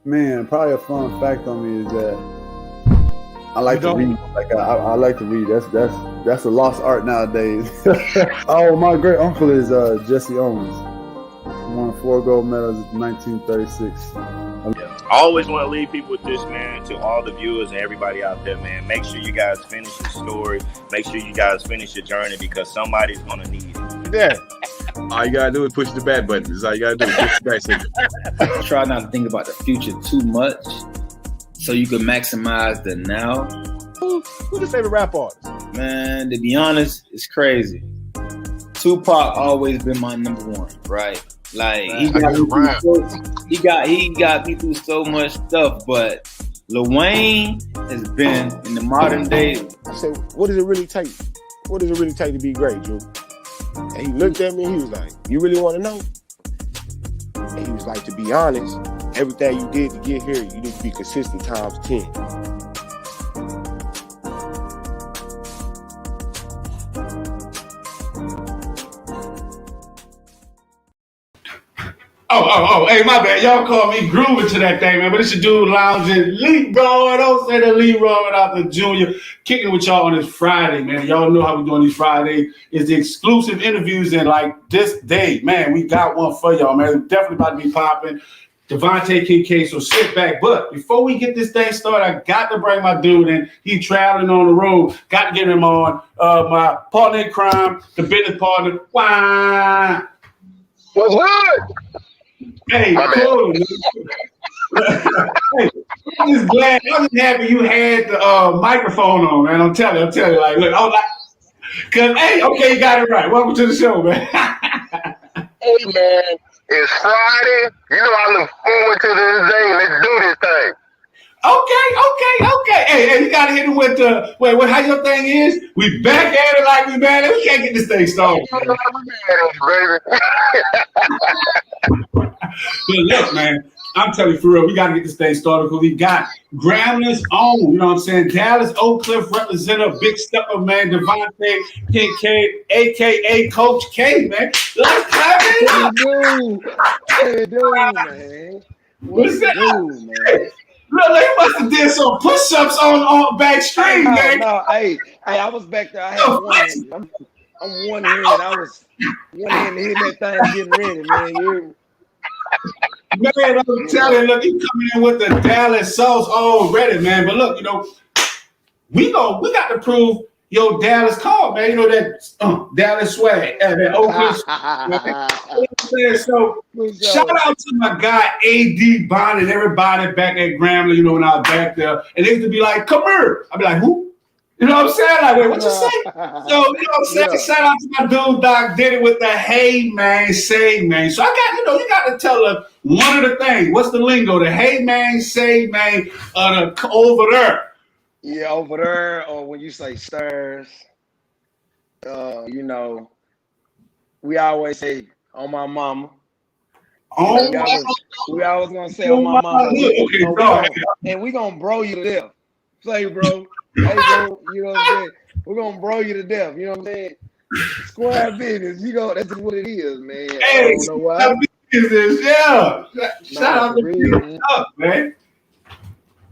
Man, probably a fun fact on me is that I like to read. Like I like to read. That's a lost art nowadays. Oh, my great uncle is Jesse Owens. Won 4 gold medals in 1936. I always want to leave people with this, man, to all the viewers and everybody out there, man. Make sure you guys finish your story. Make sure you guys finish your journey because somebody's going to need it. Yeah. All you got to do is push the back button. That's all you got to do is push the back signal. Try not to think about the future too much so you can maximize the now. Who's your favorite rap artist? Man, to be honest, it's crazy. Tupac always been my number one, right? Like he got me through so much stuff, but Lil Wayne has been in the modern day. I said, what does it really take? What does it really take to be great, Drew? And he looked at me and he was like, you really want to know? And he was like, to be honest, everything you did to get here, you need to be consistent times 10. Oh, hey, my bad. Y'all call me grooving to that thing, man. But it's your dude lounging, Leroy. Don't say the Leroy without the Junior. Kicking with y'all on this Friday, man. Y'all know how we doing these Fridays. It's the exclusive interviews, and like this day, man, we got one for y'all, man. It's definitely about to be popping. DeVante Kincade, so sit back. But before we get this thing started, I got to bring my dude in. He's traveling on the road. Got to get him on. My partner in crime, the business partner. Why? What's good? Hey, cool. Hey, I'm just glad. I'm just happy you had the microphone on, man. I'm telling you. Like, look, I'm like, cause hey, okay, you got it right. Welcome to the show, man. Hey, man, it's Friday. You know I look forward to this day. Let's do this thing. Okay. Hey, you gotta hit him with the wait. How your thing is? We back at it like we mad. We can't get this thing started. But look, man, I'm telling you for real, we gotta get this thing started because we got Grambling's own. You know what I'm saying? Dallas Oak Cliff representative, big stepper, man, DeVante Kincade, aka Coach K, man. Let's clap it up. Man. What's that? Man? Look, they must have did some push-ups on back screen, man. No, hey, I was back there. I had one. I'm one hand. I was one hand hitting that thing, getting ready, man. Man, I'm telling you, look, he coming in with the Dallas sauce already, man. But look, you know, we got to prove your Dallas call, man. You know that Dallas swag, that Oakland swag. So shout out to my guy AD Bond and everybody back at Grambling. You know, when I was back there, and they used to be like, "Come here." I'd be like, "Who?" You know what I'm saying? Like, wait, what you say? So, you know what I'm saying? Yeah. Shout out to my dude, Doc, did it with the hey, man, say, man. So I got, you got to tell her one of the things. What's the lingo? The hey, man, say, man, the over there. Yeah, over there, or when you say stairs, you know, we always say, on my mama. We always going to say, on my mama. Okay, and we going to bro you to death. Say, bro. Hey, bro, you know what I'm saying? We're going to bro you to death. You know what I'm saying? Square business. You know, that's just what it is, man. Hey, I don't know why. Business, yeah. Shout out to you, man.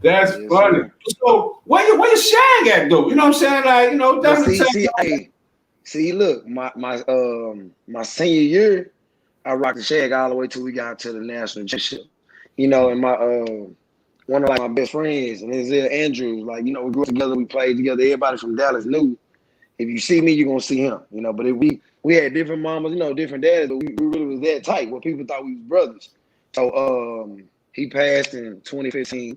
That's funny. Man. So, where your shag at, though? You know what I'm saying? Like, you know, definitely. See, look, my senior year, I rocked the shag all the way till we got to the national championship. You know, and my one of like my best friends, and his Andrew, like, you know, we grew up together, we played together. Everybody from Dallas knew if you see me, you're gonna see him. You know, but if we had different mamas, you know, different daddies, but we really was that tight where people thought we was brothers. So he passed in 2015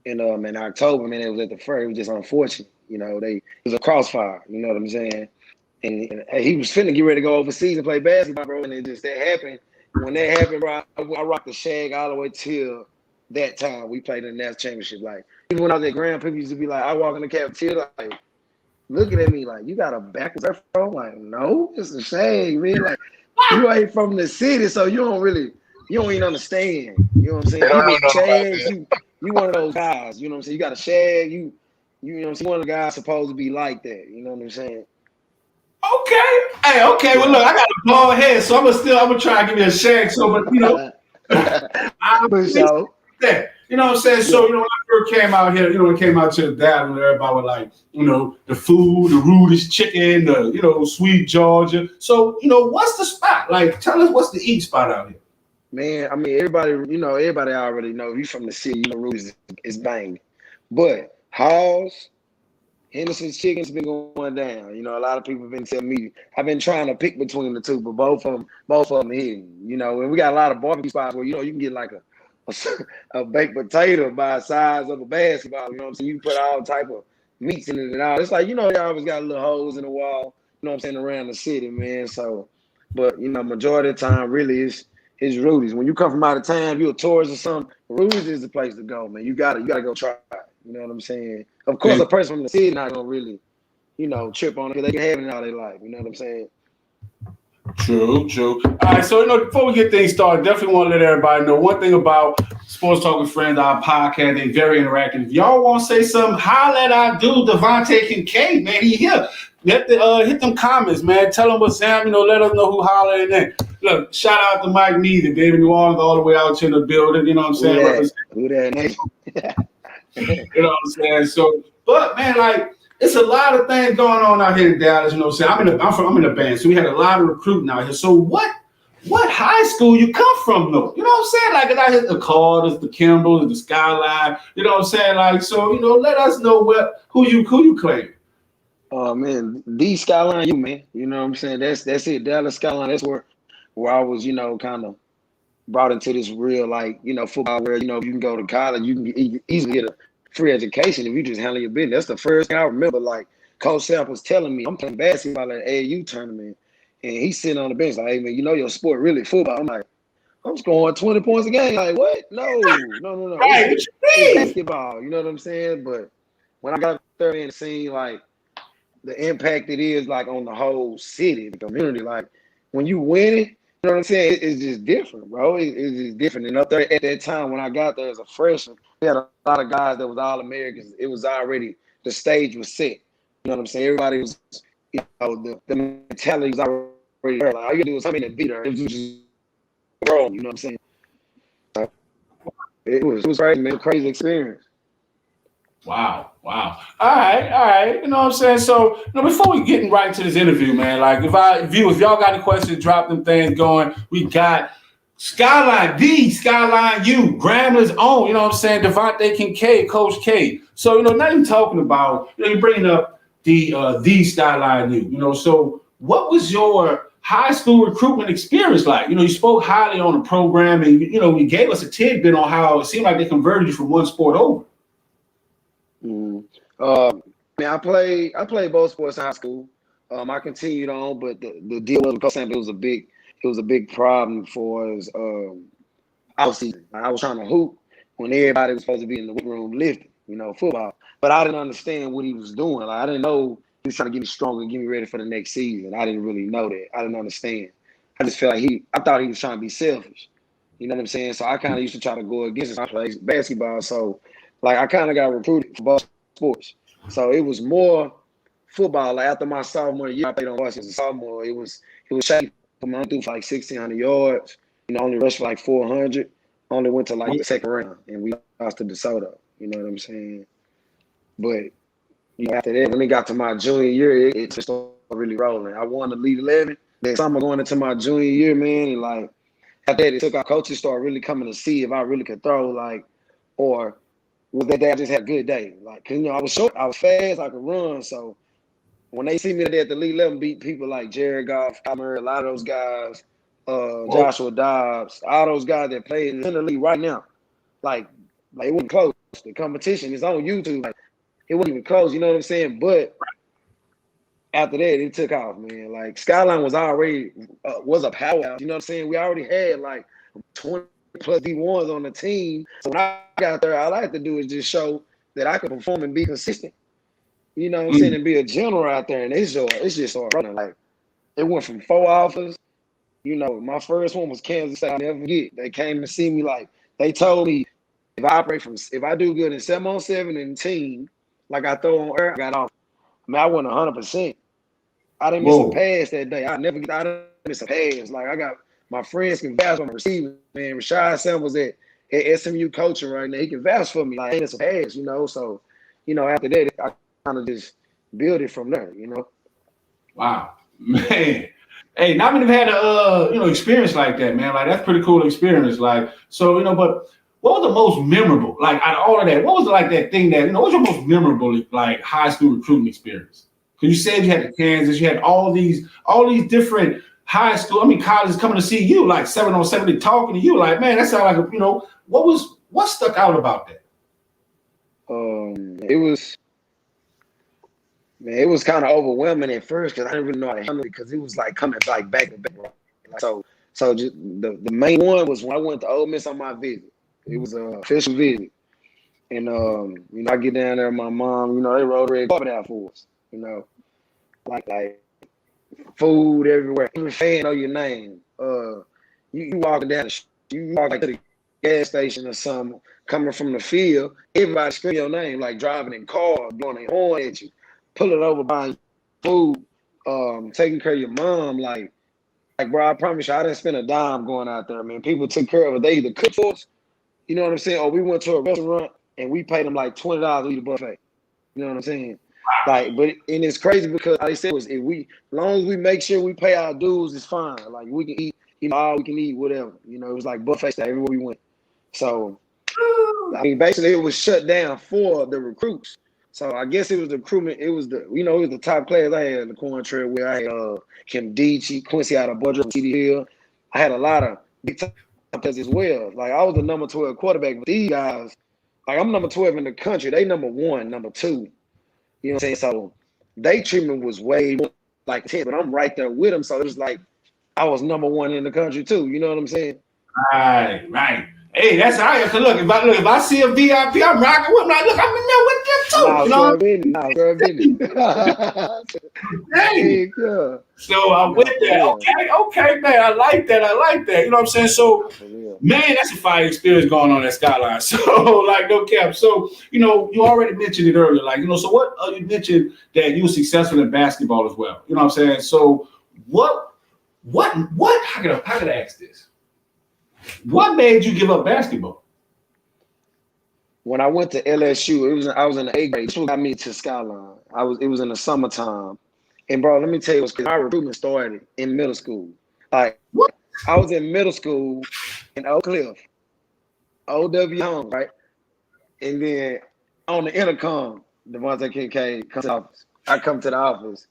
in October, man. It was at the fair. It was just unfortunate. You know, it was a crossfire, you know what I'm saying? And he was finna get ready to go overseas and play basketball, bro, and it just that happened. When that happened, bro, I rocked the shag all the way till that time we played in the national championship. Like, even when I was at Grand, people used to be like, I walk in the cafeteria, like, looking at me like, you got a backwards hair, bro? Like, no, it's a shame, man. Like, you ain't from the city, so you don't even understand. You know what I'm saying? You one of those guys, you know what I'm saying? You got a shag, you know what I'm saying? One of the guys supposed to be like that, you know what I'm saying? Okay. Hey, okay. Well, look, I got a bald head, so I'm gonna try to give you a shag. So, but you know, I that. You know what I'm saying? So, when I first came out here, when it came out to the Dallas, everybody was like, the food, the rudest chicken, the, sweet Georgia. So, what's the spot? Like, tell us what's the eat spot out here. Man, I mean, everybody already know. If you from the city, Rudy's is banging. But Hall's, Henderson's Chicken's been going down. A lot of people have been telling me. I've been trying to pick between the two, but both of them hitting. And we got a lot of barbecue spots where you can get like a baked potato by the size of a basketball. You know what I'm saying? You put all type of meats in it and all. It's like they always got little holes in the wall. You know what I'm saying, around the city, man. So, but majority of the time, really is Rudy's. When you come from out of town, if you're a tourist or something, Rudy's is the place to go, man. You gotta go try it. You know what I'm saying? Of course, a person from the city not gonna really, trip on it because they can have it all their life. You know what I'm saying? True. All right, so before we get things started, definitely want to let everybody know one thing about Sports Talk with Friends, our podcast. They're very interactive. If y'all want to say something, holla at our dude DeVante Kincade, man. He here. Hit them comments, man. Tell them what's happening. Let us know who hollering in. Look, shout out to Mike Needham, baby, New Orleans, all the way out to the building. You know what I'm saying? Who that? You know what I'm saying? So, but man, like, it's a lot of things going on out here in Dallas. You know what I'm saying? I'm in a band, so we had a lot of recruiting out here. So what high school you come from, though? You know what I'm saying? Like, I hit the Carters, the Kimballs, the Skyline. You know what I'm saying? Like, so let us know who you claim. Oh man, the Skyline, man. You know what I'm saying? That's it. Dallas Skyline. That's where I was, kind of brought into this real, football where, if you can go to college, you can easily get a free education if you just handle your business. That's the first thing I remember. Like, Coach Sept was telling me, I'm playing basketball at AAU tournament, and he's sitting on the bench like, hey, man, your sport really football. I'm like, I'm scoring 20 points a game. Like, what? No. Right, it's basketball. You know what I'm saying? But when I got there and seen, like, the impact it is, like, on the whole city, the community, like, when you win it, you know what I'm saying? It's just different, bro. It's just different. And up there at that time when I got there as a freshman, we had a lot of guys that was All-Americans. It was already, the stage was set. You know what I'm saying? Everybody was, the mentality was already there. Like, all you do is something to beat her. It was just wrong, you know what I'm saying? It was crazy, man. Crazy experience. Wow. All right. You know what I'm saying? So, before we get right into this interview, man, like, if y'all got any questions, drop them things going. We got Skyline U, Grambling's own, you know what I'm saying, DeVante Kincade, Coach K. So, now you're talking about, you're bringing up the Skyline U, so what was your high school recruitment experience like? You spoke highly on the program and, you gave us a tidbit on how it seemed like they converted you from one sport over. Man, I played both sports in high school. I continued on, but the deal with Coach Sam, it was a big problem for us out season. I was trying to hoop when everybody was supposed to be in the weight room lifting, football. But I didn't understand what he was doing. Like, I didn't know he was trying to get me stronger and get me ready for the next season. I didn't really know that. I didn't understand. I just felt like I thought he was trying to be selfish. You know what I'm saying? So I kind of used to try to go against it. I played basketball, so like I kind of got recruited for both sports. So it was more football. Like, after my sophomore year, I played on varsity as a sophomore. It was shaky. I threw for like 1,600 yards. Only rushed for like 400. Only went to like the second round, and we lost to DeSoto. You know what I'm saying? But after that, when it got to my junior year, it just started really rolling. I won the Elite 11. Then summer going into my junior year, man, and like after that, it took our coaches started really coming to see if I really could throw, like, or was that day I just had a good day. Like, 'cause, I was short, I was fast, I could run. So when they see me today at the Elite 11, beat people like Jared Goff, a lot of those guys, Joshua Dobbs, all those guys that play in the league right now, like it wasn't close. The competition is on YouTube. Like, it wasn't even close, you know what I'm saying? But after that, it took off, man. Like, Skyline was already was a powerhouse, you know what I'm saying? We already had like 20 plus D1s on the team. So when I got there, all I had to do is just show that I could perform and be consistent. You know what I'm saying? And be a general out there. And it's just started running. Like, it went from 4 offers. My first one was Kansas State. I'll never forget. They came to see me. Like, they told me if I do good in 7-on-7 and team, like I throw on air, I got off. I mean, I went 100%. I didn't miss a pass that day. I didn't miss a pass. Like, I got my friends can vouch on the receiving, man. Rashad Sam was at at SMU coaching right now. He can vouch for me. Like, ain't some ass, you know. So, you know, after that, I kind of just build it from there, you know. Wow, man. Hey, not many have had a experience like that, man. Like that's pretty cool experience. Like, so but what was the most memorable? Like out of all of that, what was like that thing that what's your most memorable like high school recruiting experience? Because you said you had the Kansas, you had all these different high school, colleges coming to see you, like 7-on-7 talking to you. Like, man, that sounded like what stuck out about that? It was kind of overwhelming at first because I didn't really know how to handle it because it was like coming like back to back. So just the main one was when I went to Ole Miss on my visit. It was an official visit, and I get down there, my mom, they rolled red carpet out for us, like food everywhere. Every fan know your name. You walking down you walk like to the gas station or something, coming from the field, everybody scream your name, like driving in cars, blowing their horn at you. Pulling over, buying food, taking care of your mom, like, bro, I promise you, I didn't spend a dime going out there, man. People took care of it. They either cooked for us, you know what I'm saying, or we went to a restaurant and we paid them like $20 to eat a buffet. You know what I'm saying? Like, and it's crazy because like I said, as long as we make sure we pay our dues, it's fine. Like we can eat, all we can eat, whatever. It was like buffet style everywhere we went. So, basically, it was shut down for the recruits. So I guess it was the recruitment. It was it was the top players I had in the corn trail where I had Kim Deechie, Quincy out of Budget, CD Hill. I had a lot of big time players as well. Like I was the number 12 quarterback, but these guys, like I'm number 12 in the country. They number 1, number 2. You know what I'm saying? So they treatment was way more like 10, but I'm right there with them. So it was like I was number 1 in the country too. You know what I'm saying? Right. Hey, that's all right. Cause look, if I see a VIP, I'm rocking with them. Like, look, I'm in there with them too. Hey. So I'm with that. Okay, man. I like that. You know what I'm saying? So, man, that's a fire experience going on at Skyline. So, like, no cap. So, you already mentioned it earlier. Like, so what you mentioned that you were successful in basketball as well. You know what I'm saying? So, what? How can I ask this? What made you give up basketball? When I went to LSU, I was in the 8th grade. That's what got me to Skyline. It was in the summertime. And bro, let me tell you what's because my recruitment started in middle school. Like what? I was in middle school in Oak Cliff, OW home, right? And then on the intercom, DeVante Kincade comes to the office. I come to the office.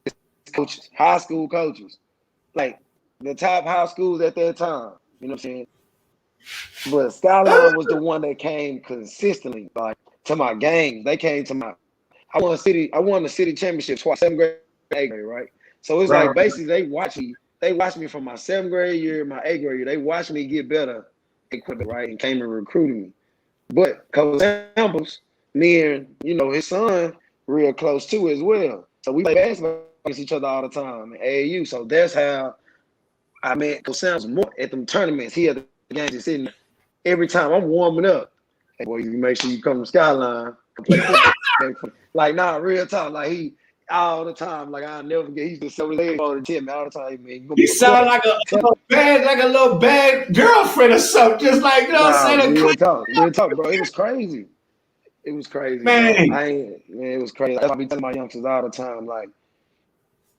It's coaches, high school coaches, like the top high schools at that time. You know what I'm saying? But Skyline was the one that came consistently, like to my games. They came to I won the city championship twice, 7th grade, 8th grade, right? So it's like basically they watch me from my 7th grade year, my 8th grade year. They watched me get better equipment, right? And came and recruited me. But Coach Samples, me and his son, real close too as well. So we play basketball against each other all the time in AAU. So that's how I met Coach Samples more at them tournaments. He had the games and sitting every time I'm warming up. Hey boy, you make sure you come to Skyline. Like, nah, real talk. Like he all the time. Like I'll never forget. He used to show his leg over the gym all the time, man. You sound like a little bad girlfriend or something. Just like what I'm saying. Real talk, bro. It was crazy. It was crazy, man. It was crazy. I be telling my youngsters all the time. Like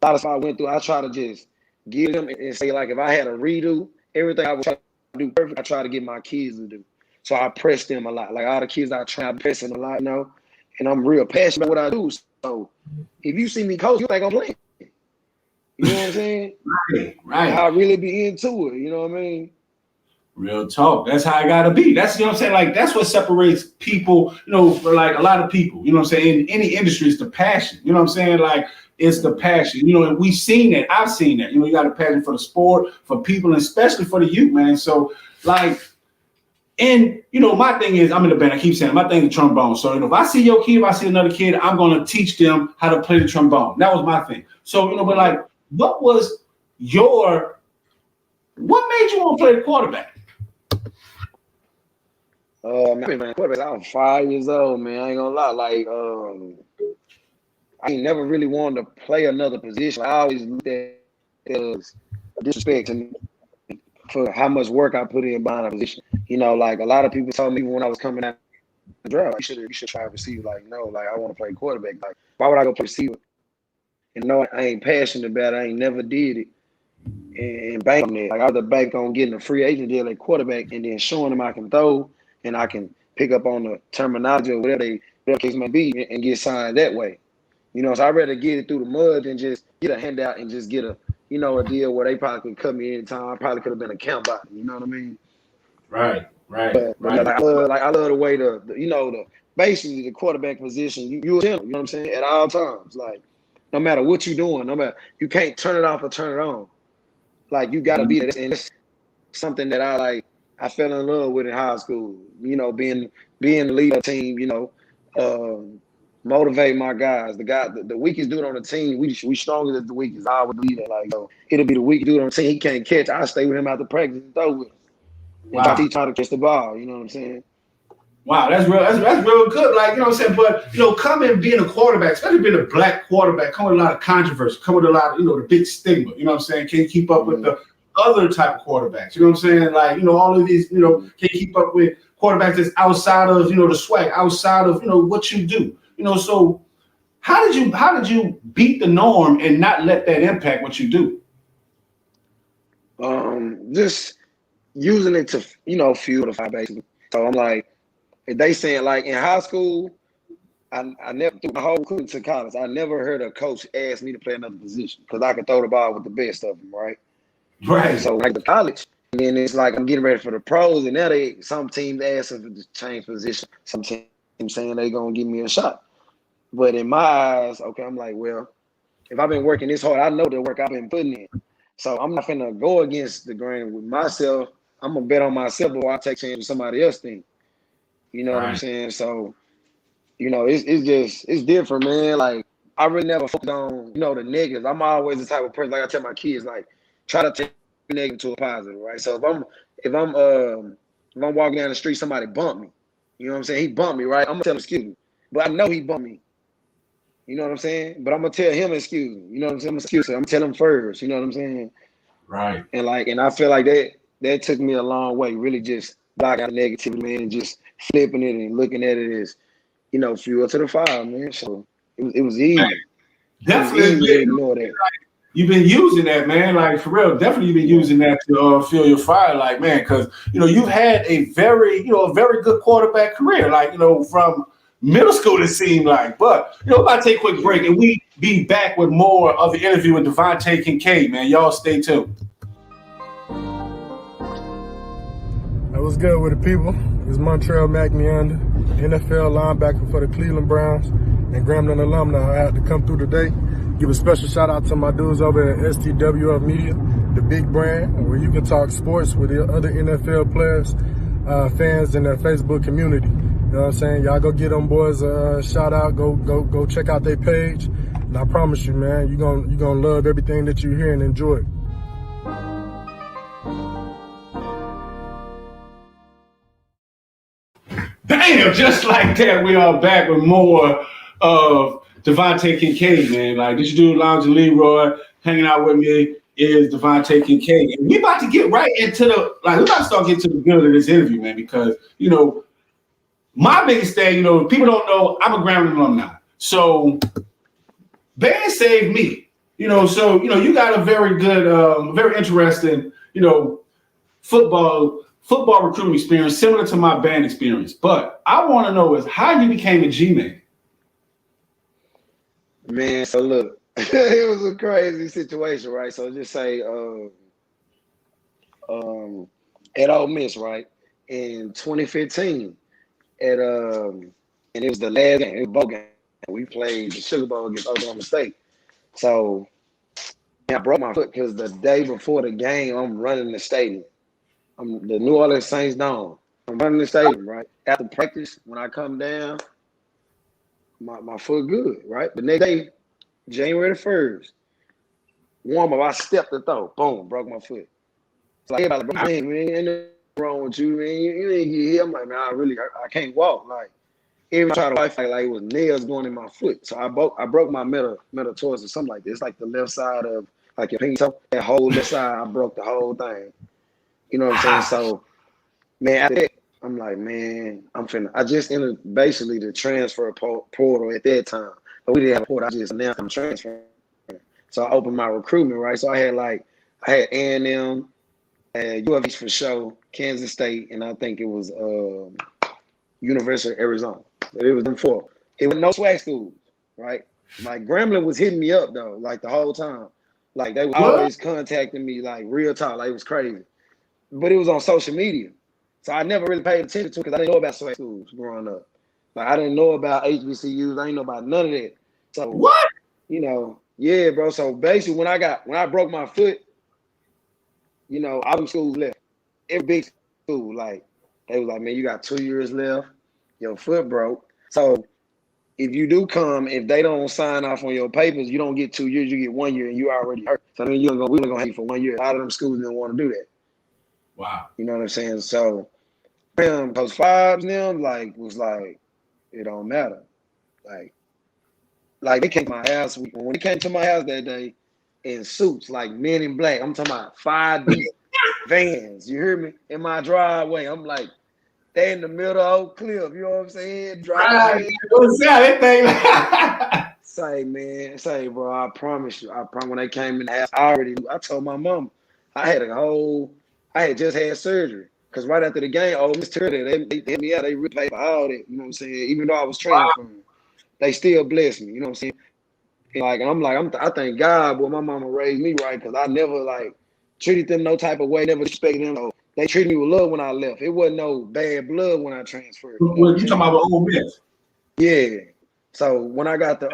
a lot of stuff I went through, I try to just give them and say, like, if I had a redo, everything I would try to do perfect, I try to get my kids to do. So I press them a lot. Like all the kids I try to press them a lot, and I'm real passionate about what I do. So if you see me coach, you think I'm playing. You know what I'm saying? Right. I really be into it. You know what I mean? Real talk. That's how I gotta be. That's what I'm saying. Like that's what separates people, for like a lot of people. You know what I'm saying? In any industry, it's the passion. You know what I'm saying? Like it's the passion. And we've seen it. I've seen that. You got a passion for the sport, for people, and especially for the youth, man. So like, and my thing is, I'm in the band. I keep saying my thing is trombone. So if I see your kid, if I see another kid, I'm gonna teach them how to play the trombone. That was my thing. So but like, what made you want to play the quarterback? Man, quarterback, I was 5 years old, man. I ain't gonna lie. Like, I ain't never really wanted to play another position. I always looked at it as disrespect to me. for how much work I put in behind a position. You know, like a lot of people told me when I was coming out the draft, you should try to receive. Like, no, like I want to play quarterback. Like, why would I go play receiver? And no, I ain't passionate about it. I ain't never did it. And bank on it. Like I was a bank on getting a free agent deal at quarterback and then showing them I can throw and I can pick up on the terminology or whatever case may be and get signed that way. You know, so I'd rather get it through the mud than just get a handout and just get a deal where they probably could cut me anytime. I probably could have been a count body. You know what I mean? Right. But I love the way basically the quarterback position. You know what I'm saying? At all times, like no matter what you're doing, you can't turn it off or turn it on. Like you got to be there, and it's something that I fell in love with in high school. You know, being the leader of the team. You know, motivate my guys. The weakest dude on the team, we stronger than the weakest. I would believe that. Like, it'll be the weak dude on the team. He can't catch. I stay with him after practice and throw with him. Wow. If I teach how to catch the ball, you know what I'm saying? Wow, that's real good. Like, you know what I'm saying? But, you know, coming being a quarterback, especially being a black quarterback, come with a lot of controversy, come with a lot of, you know, the big stigma. You know what I'm saying? Can't keep up with the other type of quarterbacks. You know what I'm saying? Like, you know, all of these, you know, can't keep up with quarterbacks that's outside of, you know, the swag, outside of, you know, what you do. You know, so how did you beat the norm and not let that impact what you do? Just using it to, you know, fuel the fire basically. So I'm like, if they saying like in high school, I never through my whole recruitment to college, I never heard a coach ask me to play another position because I could throw the ball with the best of them, right? Right. So like the college, and then it's like I'm getting ready for the pros, and now some teams asking to change position, some teams saying they gonna give me a shot. But in my eyes, okay, I'm like, well, if I've been working this hard, I know the work I've been putting in. So I'm not finna go against the grain with myself. I'm gonna bet on myself before I take chance with somebody else thing. You know what I'm saying? So, you know, it's different, man. Like I really never focus on, you know, the negatives. I'm always the type of person, like I tell my kids, like try to take the negative to a positive, right? So if I'm walking down the street, somebody bumped me. You know what I'm saying? He bumped me, right? I'm gonna tell him excuse me. But I know he bumped me. You know what I'm saying? But I'm gonna tell him excuse me. You know what I'm saying? I'm gonna tell him first. You know what I'm saying? Right. And I feel like that took me a long way. Really, just blocking out negativity, man, and just flipping it and looking at it as, you know, fuel to the fire, man. So it was easy. Definitely easy to ignore that. You've been using that, man. Like for real, definitely you've been using that to fuel your fire, like man, because you know you've had a very good quarterback career, like you know from middle school it seemed like. But you know, about to take a quick break and we be back with more of the interview with DeVante Kincade, man. Y'all stay tuned. What's good with the people? It's Montreal McNeander, NFL linebacker for the Cleveland Browns and Grambling alumni. I had to come through today. Give a special shout out to my dudes over at STWF Media, the big brand, where you can talk sports with the other NFL players, fans in their Facebook community. You know what I'm saying? Y'all go get them boys a shout out. Go check out their page. And I promise you, man, you're gonna love everything that you hear and enjoy it. Damn, just like that, we are back with more of DeVante Kincade, man. Like this dude, Lounge Leroy, hanging out with me is DeVante Kincade. And we about to get right into we about to start getting to the good of this interview, man, because, you know, my biggest thing, you know, people don't know I'm a Grambling alumni. So band saved me, you know, so, you know, you got a very good, very interesting, you know, football recruiting experience, similar to my band experience. But I want to know is how you became a G-Man. Man, so look, it was a crazy situation, right? So just say at Ole Miss, right? In 2015, and it was the last game, it was a bowl game. We played the Sugar Bowl against Oklahoma State. So I broke my foot because the day before the game, I'm running the stadium. I'm the New Orleans Saints Dome. I'm running the stadium, right? After practice, when I come down, my foot good, right? The next day, January the 1st, warm up, I stepped the throw. Boom, broke my foot. It's like, everybody, man, ain't nothing wrong with you, man. You ain't get here. I'm like, man, I can't walk. Like, every time I try to like it was nails going in my foot. So I broke my metatarsal or something like this. It's like the left side of like your pinky toe. That whole left side, I broke the whole thing. You know what I'm saying? So, man, after that, I'm like, man, I just entered basically the transfer portal at that time. But we didn't have a portal. I just announced I'm transferring. So I opened my recruitment, right? So I had A&M, UFH for sure, Kansas State, and I think it was University of Arizona. But it was them four. It was no swag schools, right? Like Grambling was hitting me up though, like the whole time. Like they were always contacting me, like real talk, like it was crazy. But it was on social media. So I never really paid attention to it because I didn't know about swag schools growing up. Like I didn't know about HBCUs. I didn't know about none of that. So what? You know, yeah, bro. So basically when I broke my foot, you know, all them schools left. Every big school, like, they was like, man, you got 2 years left. Your foot broke. So if you do come, if they don't sign off on your papers, you don't get 2 years, you get 1 year, and you already hurt. So then we only gonna have you for 1 year. A lot of them schools didn't want to do that. Wow. You know what I'm saying? So those fives them was like, it don't matter. Like they came to my house. When they came to my house that day in suits, like Men in Black, I'm talking about 5 deep vans. You hear me? In my driveway. I'm like, they in the middle of Oak Cliff. You know what I'm saying? Driving. Say, bro, I promise you. When they came in the house, I told my mom, I had just had surgery. Because right after the game, Miss Turner, they hit me out. They ripped for all that. You know what I'm saying? Even though I was training for them, they still blessed me. You know what I'm saying? Like, and I'm like, I thank God, boy, my mama raised me right because I never, like, treated them no type of way, never respected them. So they treated me with love when I left. It wasn't no bad blood when I transferred. You talking about Ole Miss? Yeah. So when I got the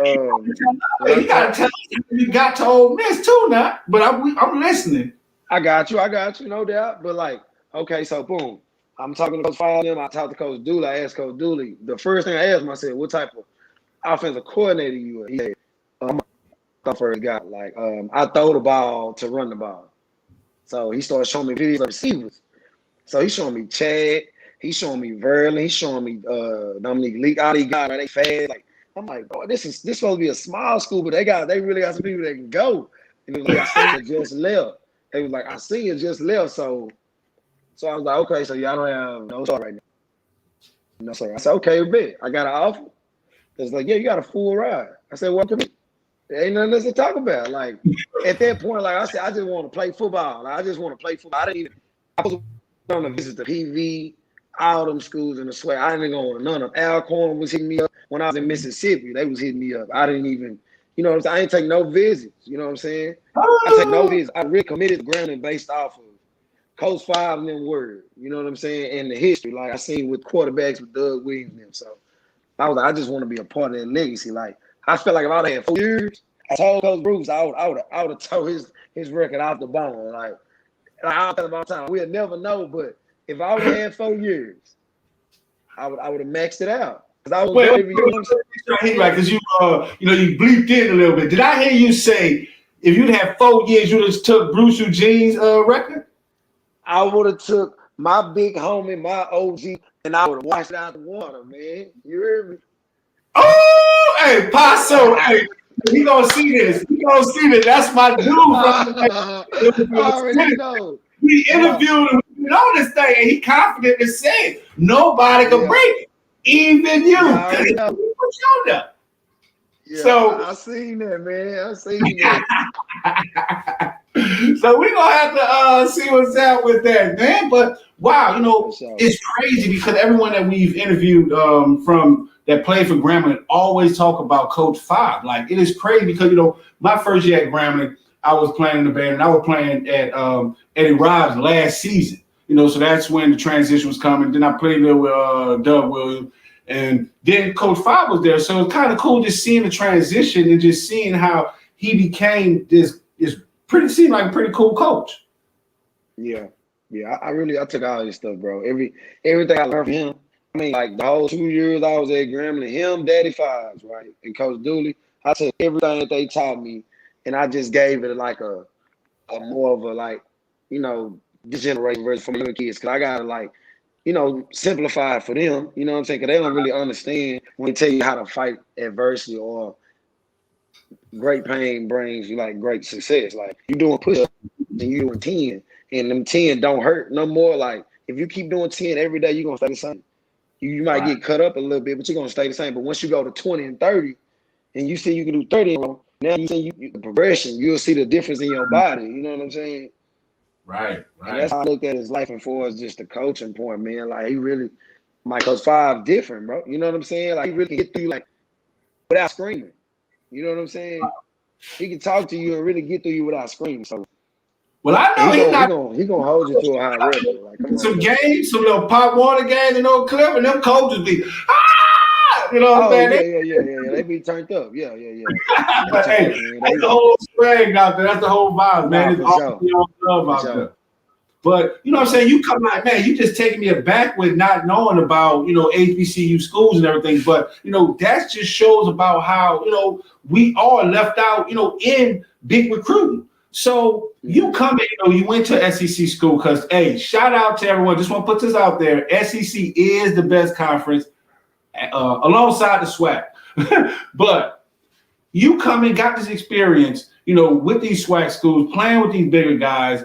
you gotta tell me you got to Ole Miss too now. But I'm listening. I got you, no doubt. But like, okay, so boom. I'm talking to Coach Fowler. I talked to Coach Dooley. I asked Coach Dooley. The first thing I asked him, I said, what type of offensive coordinator you are? He said, I'm the first guy. Like, I throw the ball to run the ball. So he started showing me videos of receivers. So he's showing me Chad. He's showing me Verlin. He's showing me Dominique Leak. All these guys, they fast. Like, I'm like, bro, this supposed to be a small school, but they really got some people that can go. And it was like, I seen it just left. They was like, I seen it just left. So I was like, okay, so y'all don't have no start right now. No, sir. I said, okay, bet. I got an offer. It's like, yeah, you got a full ride. I said, welcome. There ain't nothing else to talk about. Like, at that point, like I said, I just want to play football. Like, I just want to play football. I was on to visit the PV, all them schools in the swag. I didn't go on none of them. Alcorn was hitting me up. When I was in Mississippi, they was hitting me up. I didn't even, you know what I'm saying? I ain't take no visits. You know what I'm saying? I take no visits. I really committed to Grambling based off of Coach Five and them word. You know what I'm saying? And the history. Like I seen with quarterbacks with Doug Williams and them. So I was like, I just want to be a part of that legacy. Like I felt like if I had 4 years, I told Coach Bruce, I would have tore his record off the bone. Like I tell him all the time, we'll never know, but if I would have had 4 years, I would have maxed it out. Because you bleeped in a little bit. Did I hear you say if you'd have 4 years, you'd have took Bruce Eugene's record? I would have took my big homie, my OG, and I would have washed it out the water, man. You hear me? Oh, hey, Paso, hey, he gonna see this. That's my dude. I already know. We interviewed him on this thing, and he confidently said nobody can break it, even you. Yeah, so I seen that, man. I seen that. So we're gonna have to see what's out with that, man. But wow, it's crazy because everyone that we've interviewed from that played for Grambling always talk about Coach Five. Like it is crazy because my first year at Grambling, I was playing in the band and I was playing at Eddie Rob's last season. So that's when the transition was coming. Then I played there with Doug Williams, and then Coach Five was there. So it's kind of cool just seeing the transition and just seeing how he became this seemed like a pretty cool coach. Yeah. I took all this stuff, bro. Everything I learned from him. I mean, like the whole 2 years I was at Grambling, him, Daddy Fives, right, and Coach Dooley. I took everything that they taught me, and I just gave it like a more of a this generation version for my young kids. Cause I gotta simplify it for them. You know what I'm saying? Cause they don't really understand when they tell you how to fight adversity or great pain brings you great success. Like you doing push-ups and you doing 10 and them 10 don't hurt no more. Like if you keep doing 10 every day, you're gonna stay the same. You might get cut up a little bit, but you're gonna stay the same. But once you go to 20 and 30, and you see you can do 30, now you see the progression. You'll see the difference in your body. You know what I'm saying? Right. And that's how I looked at his life and for us just the coaching point, man. Like he really, my Coach 5 different, bro. You know what I'm saying? Like he really can get through you like without screaming. You know what I'm saying? He can talk to you and really get through you without screaming. So, well, I know he gonna hold you to a high level. Like, some games, some little pop water games, Cliff, and them coaches be you know what I'm saying? Yeah. They be turned up. Yeah. But hey, that's the whole swag out there. That's the whole vibe, man. It's all love out there. But you know what I'm saying? You come like, man, you just taking me aback with not knowing about, HBCU schools and everything. But, that just shows about how, we are left out, in big recruiting. So you come in, you went to SEC school because, hey, shout out to everyone. Just want to put this out there. SEC is the best conference alongside the SWAC. But you come and got this experience, with these SWAC schools, playing with these bigger guys,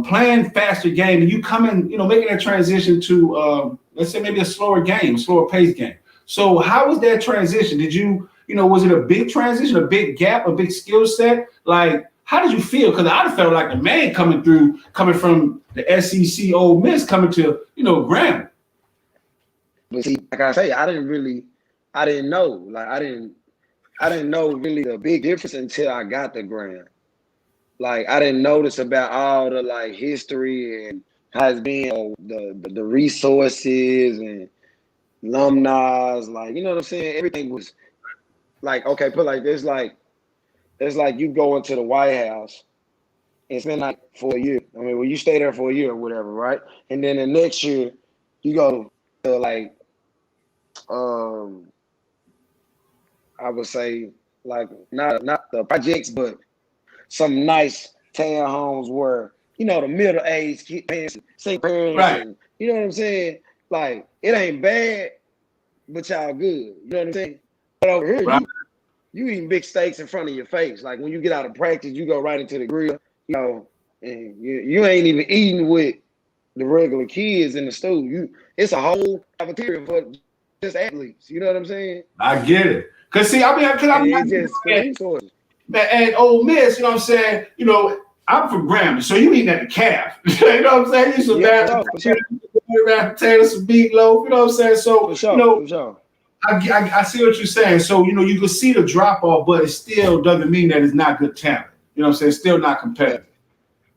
playing faster game, and you come in, making that transition to, let's say maybe a slower pace game. So how was that transition? Did you, was it a big transition, a big gap, a big skill set? Like, how did you feel? Because I felt like the man coming from the SEC Ole Miss, coming to, Grambling. But see, like I say, I didn't know. Like I didn't know really the big difference until I got the Grambling. Like I didn't notice about all the like history and how it's been, the resources and alumni. Like, you know what I'm saying? Everything was like, okay, put like this, like it's like you go into the White House and spend like for a year. I mean, well, you stay there for a year or whatever, right? And then the next year you go to like I would say like not the projects, but some nice townhomes where, the middle-aged parents, single parents, right. And, you know what I'm saying? Like, it ain't bad, but y'all good. You know what I'm saying? But over here, right. you eating big steaks in front of your face. Like, when you get out of practice, you go right into the grill, and you ain't even eating with the regular kids in the stool. It's a whole cafeteria for just athletes. You know what I'm saying? I get it. Because, see, I'm just and Ole Miss, you know what I'm saying? I'm from Grambling, so you eating at the calf. You know what I'm saying? You some bad potatoes, some meatloaf. You know what I'm saying? So, for sure. I see what you're saying. So, you can see the drop off, but it still doesn't mean that it's not good talent. You know what I'm saying? It's still not competitive.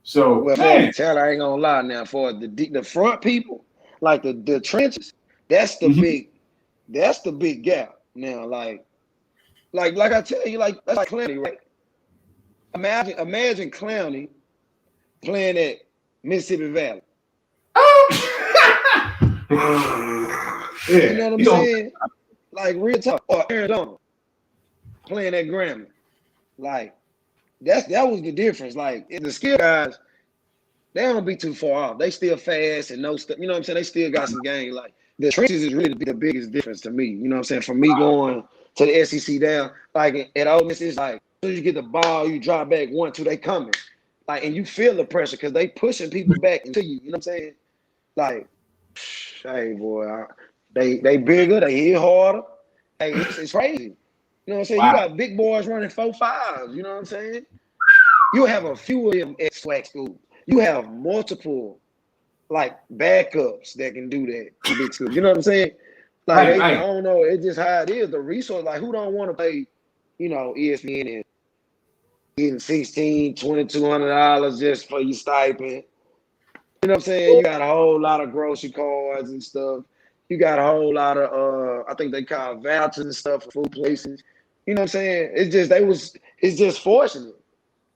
So, well, man, talent, I ain't gonna lie now. For the front people, like the trenches, that's the big gap now. Like I tell you, like that's like Clowney, right? Imagine Clowney playing at Mississippi Valley. You know what I'm saying? Like real talk. Or Arizona playing at Grambling. Like that was the difference. Like the skill guys, they don't be too far off. They still fast and no stuff. You know what I'm saying? They still got some game. Like the trenches is really the biggest difference to me. You know what I'm saying? From me going to the SEC down, like at Ole Miss, it's like as soon as you get the ball, you drop back 1, 2, they coming. Like, and you feel the pressure because they pushing people back into you. You know what I'm saying? Like, hey boy, they bigger, they hit harder. Hey, it's crazy. You know what I'm saying? Wow. You got big boys running 4.5s. You know what I'm saying? You have a few of them at SWAC schools. You have multiple like backups that can do that in big schools. You know what I'm saying? Like, I don't know. It's just how it is. The resource, like, who don't want to pay, ESPN and getting $1,600, $2,200 just for your stipend? You know what I'm saying? You got a whole lot of grocery cards and stuff. You got a whole lot of, I think they call vouchers and stuff for food places. You know what I'm saying? It's just fortunate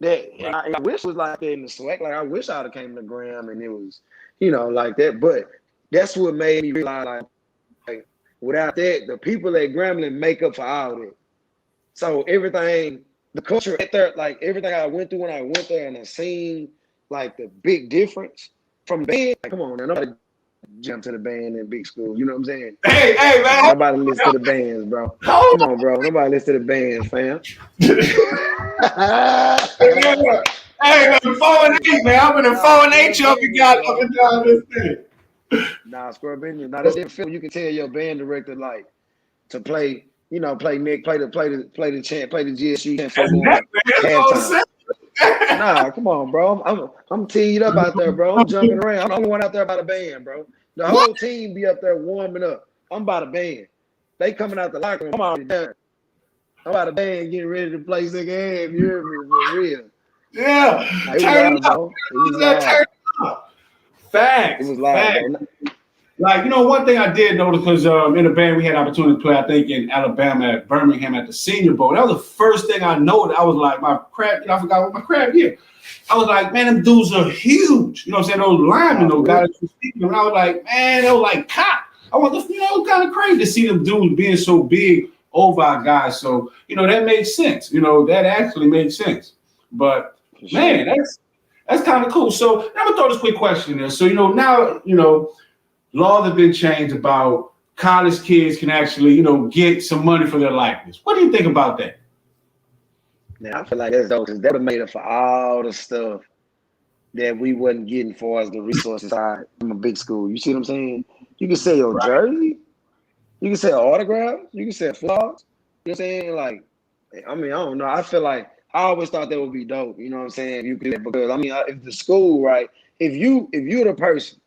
that, and I wish it was like that in the SWAC. Like, I wish I would have came to Graham and it was, like that. But that's what made me realize, like, without that, the people at Grambling make up for all that. So everything, the culture right there, like everything I went through when I went there and I seen like the big difference from the band. Like, come on, now, nobody jump to the band in big school. You know what I'm saying? Hey, man. Nobody listen to the bands, bro. Come on, bro. Nobody listen to the bands, fam. Hey, man, 4-8, man. I've been in 4-8 jumping guys up and down this thing. Nah, Square Benjamin. Now that's different. You can tell your band director like to play, play Nick, play the GSU halftime. Nah, come on, bro. I'm teed up out there, bro. I'm jumping around. I'm the only one out there by the band, bro. The whole team be up there warming up. I'm by the band. They coming out the locker room. I'm already there. I'm by the band getting ready to play second half. You hear me? For real. Yeah. Turn up. Facts. It was loud, bro. Like, one thing I did notice because in the band we had opportunity to play, I think, in Alabama at Birmingham at the Senior Bowl. That was the first thing I noticed. I was like, my crab, I forgot what my crab here. I was like, man, them dudes are huge. You know what I'm saying? Those linemen, those guys were speaking. And I was like, man, they were like cop. I was, it was kind of crazy to see them dudes being so big over our guys. So, that makes sense. That actually makes sense. But, man, that's kind of cool. So, I'm going to throw this quick question in there. So, now, laws have been changed about college kids can actually, get some money for their likeness. What do you think about that? Man, I feel like that's dope because that would have made up for all the stuff that we wasn't getting for as the resources side from a big school. You see what I'm saying? You can sell your jersey. You can sell autographs. You can sell flaws. You know what I'm saying? Like, I don't know. I feel like I always thought that would be dope. You know what I'm saying? If you could, because if the school, right? If you're the person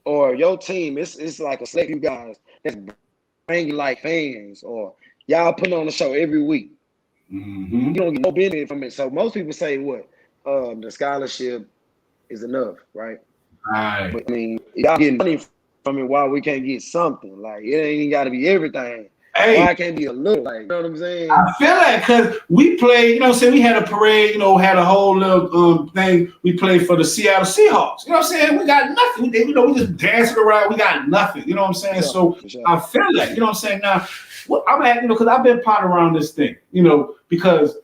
or your team, it's like a select few guys that's bringing like fans or y'all putting on the show every week. Mm-hmm. You don't get no benefit from it. So most people say what? The scholarship is enough, right? Right. But y'all getting money from it while we can't get something. Like it ain't got to be everything. Hey, why can't be a little? Like, you know what I'm saying? I feel that because we played, we had a parade, had a whole little thing. We played for the Seattle Seahawks. You know what I'm saying? We got nothing. We just dancing around. We got nothing. You know what I'm saying? So I feel that. You know what I'm saying? Now, I'm at, because I've been potting around this thing, because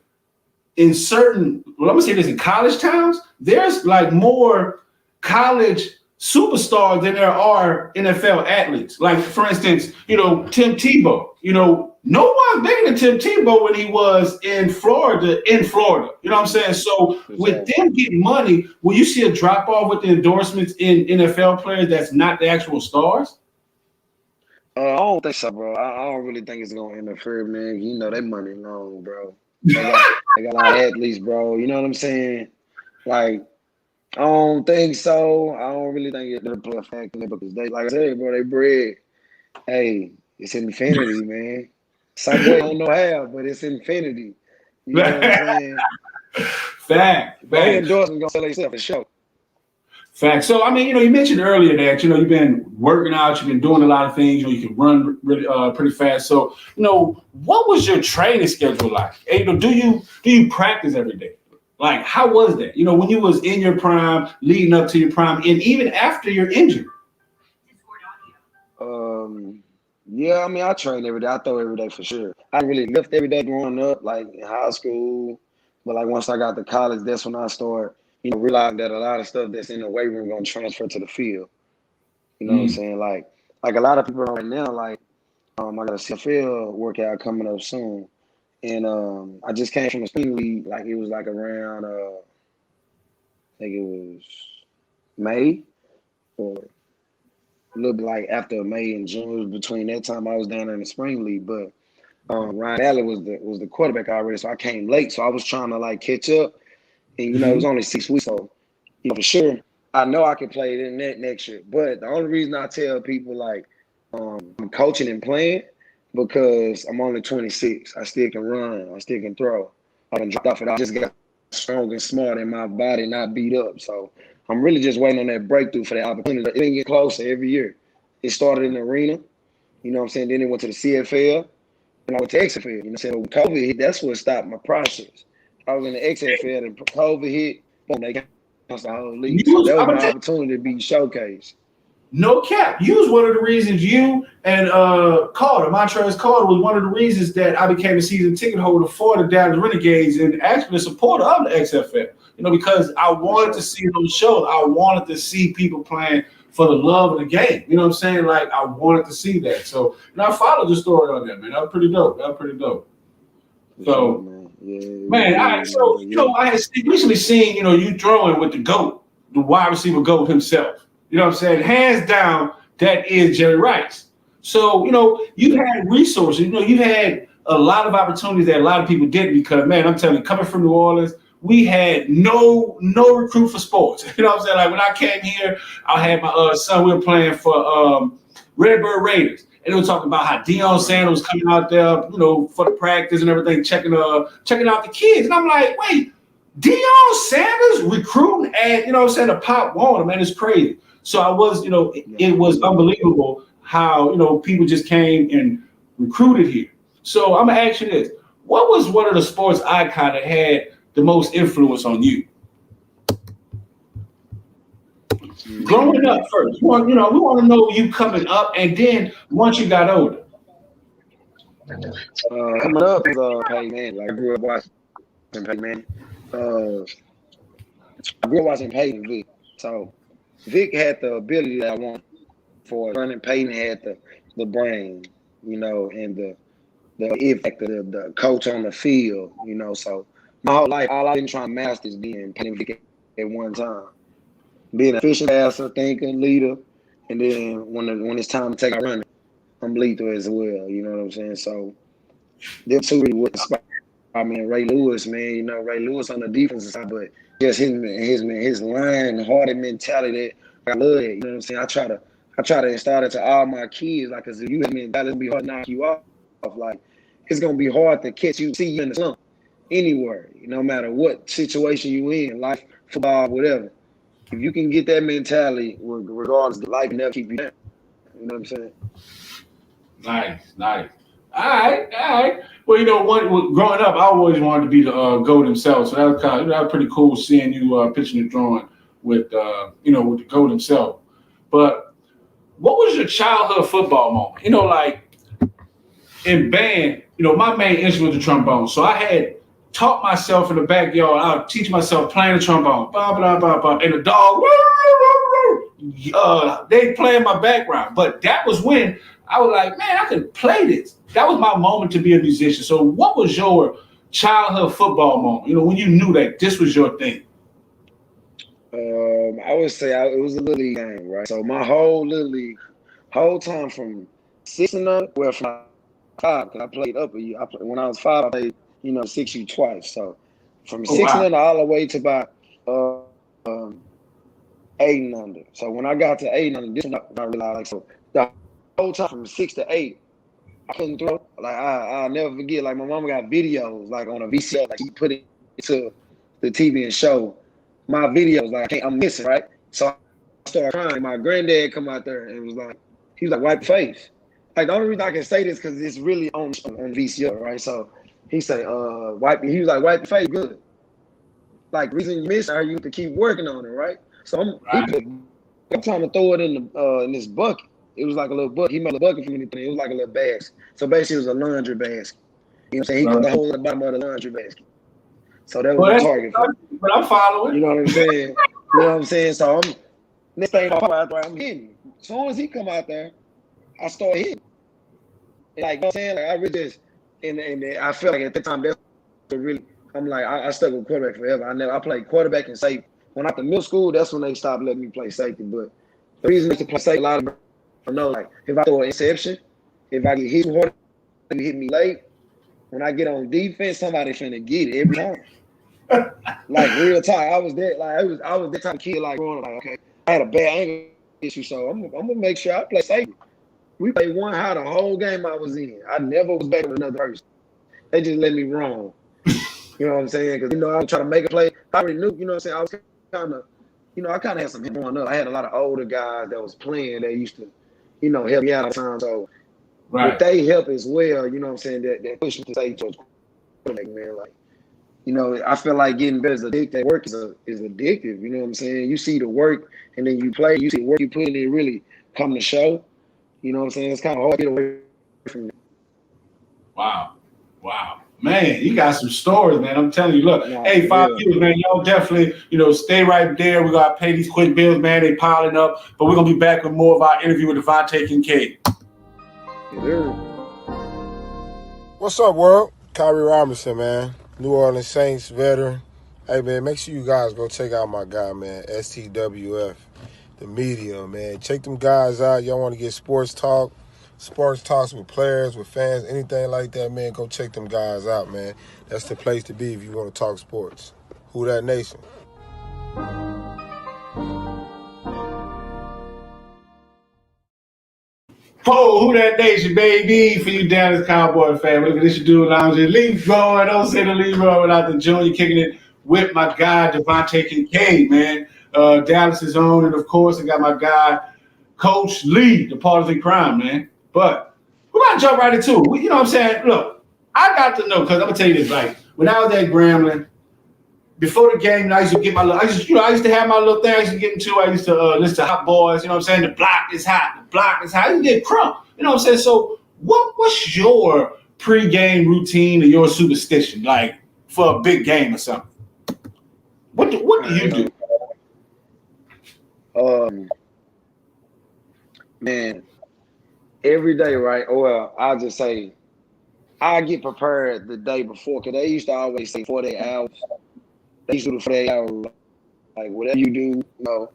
in certain, I'm going to say this, in college towns, there's like more college superstars than there are NFL athletes. Like, for instance, Tim Tebow, no one's bigger than Tim Tebow when he was in Florida. You know what I'm saying? So with them getting money, will you see a drop off with the endorsements in NFL players that's not the actual stars? I don't think so, bro. I don't really think it's gonna interfere, man. They money long, bro. They got a lot of athletes, bro. You know what I'm saying? Like, I don't think so. I don't really think it'll play a factor in it because they, like I said, bro, they bread. Hey, it's infinity, man. Some way I don't know how, but it's infinity. You know what I'm saying? Fact. They endorsement gonna sell themselves for sure. Fact. So, you mentioned earlier that, you've been working out, you've been doing a lot of things, you can run really pretty fast. So, what was your training schedule like? And, do you practice every day? Like, how was that? When you was in your prime, leading up to your prime, and even after your injury? Yeah, I train every day. I throw every day for sure. I really lift every day growing up, like in high school. But like once I got to college, that's when I started, realizing that a lot of stuff that's in the weight room gonna transfer to the field. You know what I'm saying? Like a lot of people right now, like I got a CFL workout coming up soon. And I just came from a spring league, like it was like around I think it was May or a little bit like after May and June. It was between that time I was down there in the spring league, but Ryan Allen was the quarterback already, so I came late. So I was trying to like catch up, and it was only 6 weeks, so for sure I know I can play it in that next year. But the only reason I tell people like I'm coaching and playing because I'm only 26. I still can run. I still can throw. I done dropped off it. I just got strong and smart in my body, not beat up. So I'm really just waiting on that breakthrough for that opportunity. It didn't get closer every year. It started in the arena, you know what I'm saying? Then it went to the CFL, and I went to XFL. You know what I'm saying? When COVID hit, that's what stopped my process. I was in the XFL, and COVID hit, boom, they got the whole league. So that was my opportunity to be showcased. No cap. You was one of the reasons you and Montrez Carter was one of the reasons that I became a season ticket holder for the Dallas Renegades and actually a supporter of the XFL. Because I wanted to see those shows. I wanted to see people playing for the love of the game. You know what I'm saying? Like, I wanted to see that. So, I followed the story on that, man. That was pretty dope. So, Man, I had recently seen, you throwing with the GOAT, the wide receiver GOAT himself. You know what I'm saying? Hands down, that is Jerry Rice. So, you had resources. You had a lot of opportunities that a lot of people didn't because, man, I'm telling you, coming from New Orleans, we had no recruit for sports. You know what I'm saying? Like when I came here, I had my son, we were playing for Redbird Raiders. And they were talking about how Deion Sanders was coming out there, for the practice and everything, checking out the kids. And I'm like, wait, Deion Sanders recruiting at, a Pop Warner, man, it's crazy. So I was, it was unbelievable how, people just came and recruited here. So I'm going to ask you this. What was one of the sports icon that had the most influence on you? Growing up first, we want to know you coming up, and then once you got older. Coming up is Peyton Manning. Like I grew up watching Peyton Manning. I grew up watching Peyton Vic. So Vic had the ability that I wanted for running. Peyton had the brain, and the effect of the coach on the field, So my whole life, all I've been trying to master is being Peyton Vic at one time. Being an efficient passer, thinker, leader, and then when it's time to take a run, I'm lethal as well. You know what I'm saying? So them two really would inspire me and Ray Lewis, man. Ray Lewis on the defensive side, but just his line-hearted mentality. I love it. You know what I'm saying? I try to install it to all my kids. Like, cause if you have mentality, it'll be hard to knock you off. Like, it's gonna be hard to catch you, see you in the slump anywhere. No matter what situation you in, life, football, whatever. If you can get that mentality, regardless, life never keep you down. You know what I'm saying? Nice. All right. Well, growing up, I always wanted to be the GOAT himself. So that was pretty cool seeing you pitching and throwing with with the GOAT himself. But what was your childhood football moment? Like in band, my main instrument was the trombone. So I had taught myself in the backyard. I would teach myself playing the trombone, blah, blah, blah, blah, and the dog, they play in my background. But that was when I was like, man, I could play this. That was my moment to be a musician. So what was your childhood football moment? When you knew that this was your thing? I would say it was a Little League game, right? So my whole Little League, whole time from 6 and up, from 5, because I played up a year. When I was 5, I played 6U twice. So from 6 and under all the way to about 8 and under. So when I got to 8 and under, this one I realized so the whole time from 6 to 8, I couldn't throw. Like I'll never forget. Like my mama got videos like on a VCR. Like she put it to the TV and show my videos. Like I'm missing, right? So I started crying. My granddad come out there and he was like, wipe your face. Like the only reason I can say this because it's really on VCR, right? So he said, wipe your face, good. Like, reason you miss her, you have to keep working on it, right? So I'm trying to throw it in this bucket. It was like a little bucket. He made a bucket for me to put in. It was like a little basket. So basically, it was a laundry basket. You know what I'm saying? He put the hole in the bottom of the laundry basket. So that was the target for me. But I'm following. You know what I'm saying? So next thing I'm hitting. As soon as he come out there, I start hitting. Like, you know what I'm saying? Like, I really just, and I feel like at the time, that's really, I'm like, I stuck with quarterback forever. I played quarterback and safety. When I was in middle school, that's when they stopped letting me play safety. But the reason to play safety, a lot of people know, like, if I throw an interception, if I get hit too hard, if you hit me late, when I get on defense, somebody finna get it every time. Like, real time. I was that type of kid, like, growing up, like, okay, I had a bad anger issue, so I'm gonna make sure I play safety. We played one high the whole game I was in. I never was better than another person. They just let me wrong. You know what I'm saying? Because, I was trying to make a play. I already knew, you know what I'm saying? I was kind of, I kind of had some help growing up. I had a lot of older guys that was playing that used to, help me out all the time. So, but they help as well, you know what I'm saying? That push me to say, man, like, I feel like getting better is addictive. Work is addictive, you know what I'm saying? You see the work and then you play, you see the work you put in, it really come to show. You know what I'm saying? It's kind of hard to get away from it. Wow. Man, you got some stories, man. I'm telling you, look, 5 years, man, y'all definitely, stay right there. We got to pay these quick bills, man. They piling up. But we're going to be back with more of our interview with DeVante Kincade. What's up, world? Kyrie Robinson, man. New Orleans Saints veteran. Hey, man, make sure you guys go check out my guy, man, STWF, the media, man. Check them guys out. Y'all want to get sports talks with players, with fans, anything like that, man, go check them guys out, man. That's the place to be if you want to talk sports. Who that nation? Oh, who that nation, baby? For you Dallas Cowboy fan. Look at this dude lounging. Elite boy. Don't say the Elite boy without the junior kicking it with my guy, DeVante Kincade, man. Dallas' own. And, of course, I got my guy, Coach Lee, the partisan crime, man. But we're going to jump right into it. You know what I'm saying? Look, I got to know, because I'm going to tell you this, like, when I was at Grambling, before the game, I used to get my little, I used to have my little thing I used to get into. I used to listen to Hot Boys, you know what I'm saying? The block is hot. The block is hot. I used to get crunk. You know what I'm saying? So what's your pre-game routine or your superstition, like, for a big game or something? What do you do? Man, every day, right? Well, I'll just say, I get prepared the day before, because they used to always say 48 hours. They used to do 48 hours, like whatever you do, you know,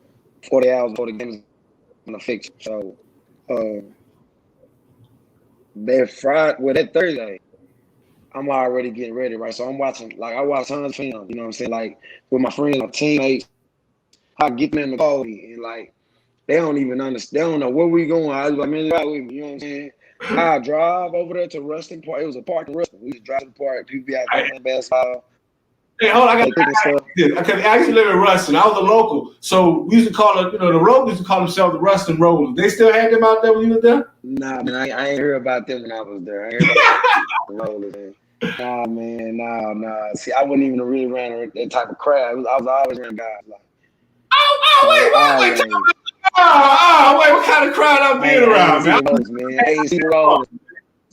40 hours before the game is gonna fix it. So that Thursday, I'm already getting ready, right? So I'm watching, like I watch tons of film, you know what I'm saying? Like with my friends, my teammates, I get them in the car and like they don't even understand, they don't know where we going. I was like, man, ride with me, you know what I'm saying? I drive over there to Ruston Park. It was a park in Ruston. We just drive to the park, people be out there playing basketball. Hey, hold on, I used to live in Ruston. I was a local. So we used to call it, you know, the Rovers used to call themselves the Ruston Rollers. They still had them out there when you were there? Nah, man, I ain't heard about them when I was there. I ain't heard about the Rollers, man. Nah. See, I wasn't even really around that type of crowd. I was always around guys like. Wait, what kind of crowd I'm being around, man? I ain't see the Rollers,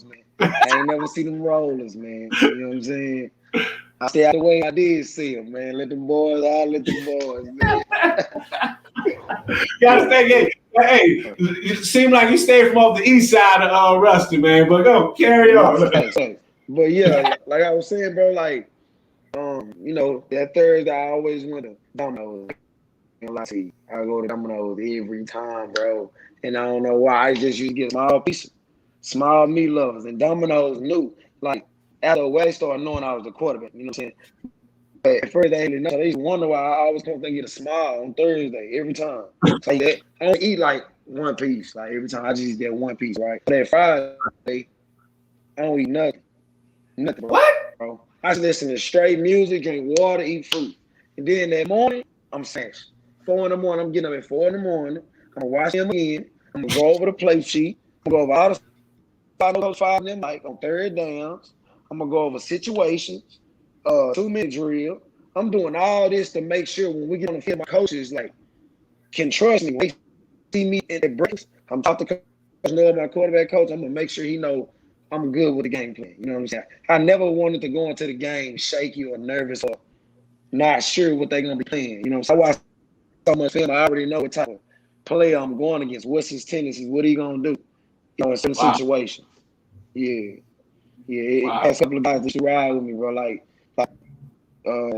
man. I ain't never see them Rollers, man. You know what I'm saying? I stay out the way. I did see them, man. Let them boys, man. Gotta stay. Hey, it seemed like you stayed from off the east side of Ruston, man. But go, carry on. But yeah, like I was saying, bro, like, you know, that Thursday I always went to Domino's. I go to Domino's every time, bro. And I don't know why. I just used to get small meat lovers. And Domino's knew, like, after a while, they started knowing I was the quarterback. You know what I'm saying? But at first, they didn't know. They used to wonder why I always come and get a smile on Thursday every time. Like that. I don't eat like one piece. Like every time, I just eat that one piece, right? But at Friday, I don't eat nothing. Nothing. Bro. I just listen to straight music, drink water, eat fruit. And then that morning, I'm snatched. 4 in the morning, I'm getting up at 4 in the morning. I'm going to watch them again. I'm going to go over the play sheet. I'm going to go over all the 5 of them, like on third downs. I'm going to go over situations, 2-minute drill. I'm doing all this to make sure when we get on the field, my coaches like can trust me. When they see me in the breaks, I'm talking to Coach Noah, my quarterback coach. I'm going to make sure he know I'm good with the game plan. You know what I'm saying? I never wanted to go into the game shaky or nervous or not sure what they're going to be playing. You know, so I watch so much film. I already know what type of player I'm going against. What's his tendencies? What he going to do? You know, in certain situations. Yeah. Yeah, it has a couple of guys that should ride with me, bro. Like a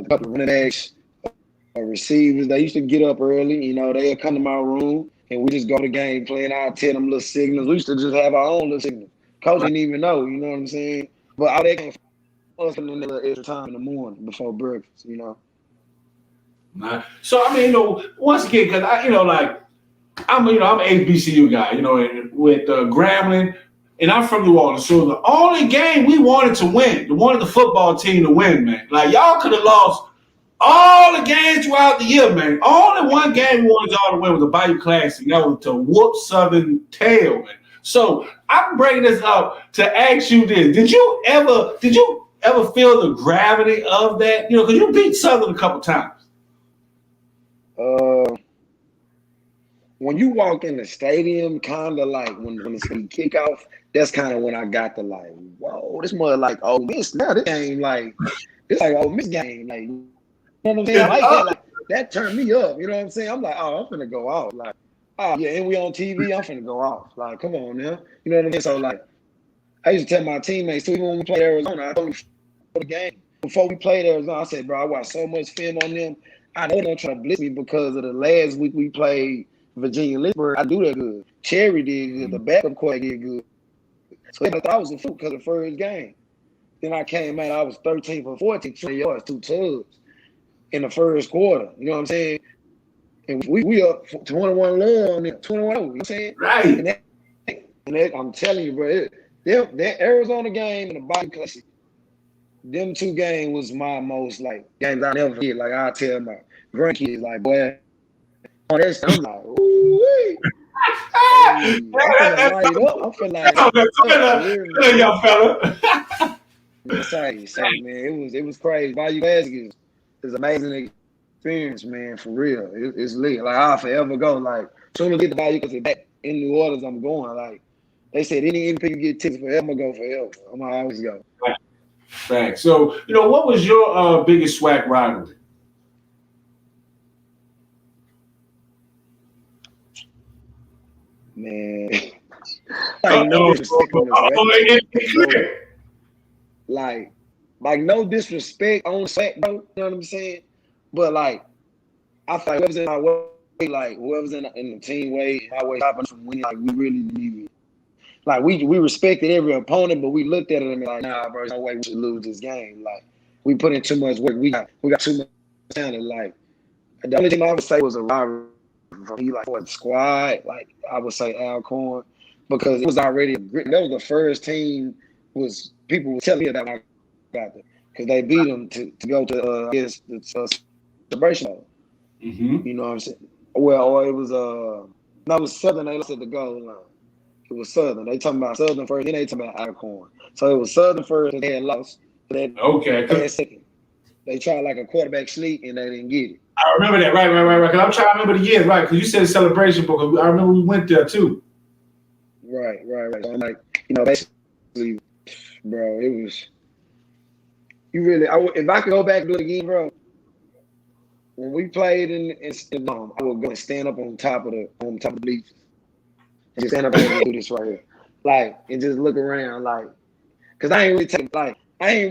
couple of running backs, receivers. They used to get up early. You know, they'd come to my room and we just go to the game plan. I'd tell them little signals. We used to just have our own little signals. Coach didn't even know, you know what I'm saying? But all that came from us in the little extra time in the morning before breakfast, you know. So I mean, you know, once again, because I'm an HBCU guy, you know, with Grambling. And I'm from New Orleans, so the only game we wanted to win, we wanted the football team to win, man. Like, y'all could have lost all the games throughout the year, man. Only one game we wanted y'all to win was the Bayou Classic. That was to whoop Southern tail, man. So I'm bringing this up to ask you this. Did you ever feel the gravity of that? You know, because you beat Southern a couple times. When you walk in the stadium, kind of like when it's going to kick off, that's kind of when I got to like, whoa, this more like, oh, this game, like, it's like, oh, Miss game. Like, you know what I'm saying? Like that turned me up. You know what I'm saying? I'm like, oh, I'm finna go off. Like, oh, yeah, and we on TV, I'm finna go off. Like, come on now. You know what I'm saying? So, like, I used to tell my teammates, too, even when we played Arizona, I told them for the game. before we played Arizona, I said, bro, I watched so much film on them. I know they're trying to blitz me because of the last week we played Virginia Lynchburg. I do that good. Cherry did good. The backup quarterback did good. So I thought I was a fluke because of the first game. Then I came out, I was 13 for 14, 20 yards, 2 tugs in the first quarter. You know what I'm saying? And we up 21 low on them, 21 you know what I'm saying? Right. And that, I'm telling you, bro, that Arizona game and the Bobby Classic, them 2 games was my most, like, games I never forget. Like, I tell my grandkids, like, boy, on that stuff, I'm like, ooh-wee. I'm finna light it up. I'm finna light it up. Young fella. So, man, it was crazy. Bayou Classic is amazing experience, man, for real. It's lit. Like, I'll forever go. Like, soon as I get to Bayou Classic back in New Orleans, I'm going. Like, they said any MP get tickets forever, I'm gonna go forever. I'm gonna always go. Thanks. So, what was your biggest swag rivalry? Man, like no disrespect on this, right? Like no disrespect on swag, bro. You know what I'm saying? But like, I feel like whoever's in our way, like whoever's in the team way, our way stopping from winning, like we really need it. Like we respected every opponent, but we looked at it and be like, nah, bro, there's no way we should lose this game. Like we put in too much work. We got too much talent. Like the only thing I would say was a rivalry from me, like for the squad. Like I would say Alcorn, because it was already that was the first team. Was people were telling me about when I got there because they beat them to go to the celebration bowl. Mm-hmm. You know what I'm saying? Well, or it was no, it was Southern. They lost at the goal line. It was Southern. They talking about Southern first, then they talking about Alcorn. So it was Southern first, and they had lost. Okay. Second. They tried like a quarterback sneak, and they didn't get it. I remember that. Right. Because I'm trying to remember the years, right? Because you said celebration book. I remember we went there too. Right. So I'm like, basically, bro, it was. You really, if I could go back and do it again, bro. When we played in I would go and stand up on top of the bleachers. And just stand up and do this right here. Like, and just look around, like, because I ain't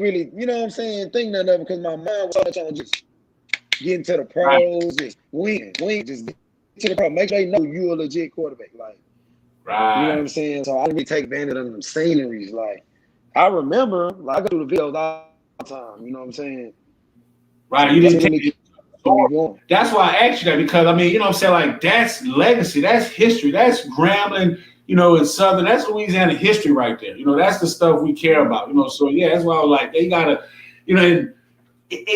really, you know what I'm saying, think nothing of it, because my mind was so much on just getting to the pros, just win, just get to the pros. Make sure they know you're a legit quarterback. Like, right. You know what I'm saying? So I didn't really take advantage of them sceneries. Like, I remember, like, I go through the videos all the time, you know what I'm saying? Right, you didn't take it. That's why I asked you that, because I mean, you know what I'm saying, like that's legacy, that's history, that's Grambling, in Southern, that's Louisiana history right there. That's the stuff we care about, So yeah, that's why I was like, they gotta, and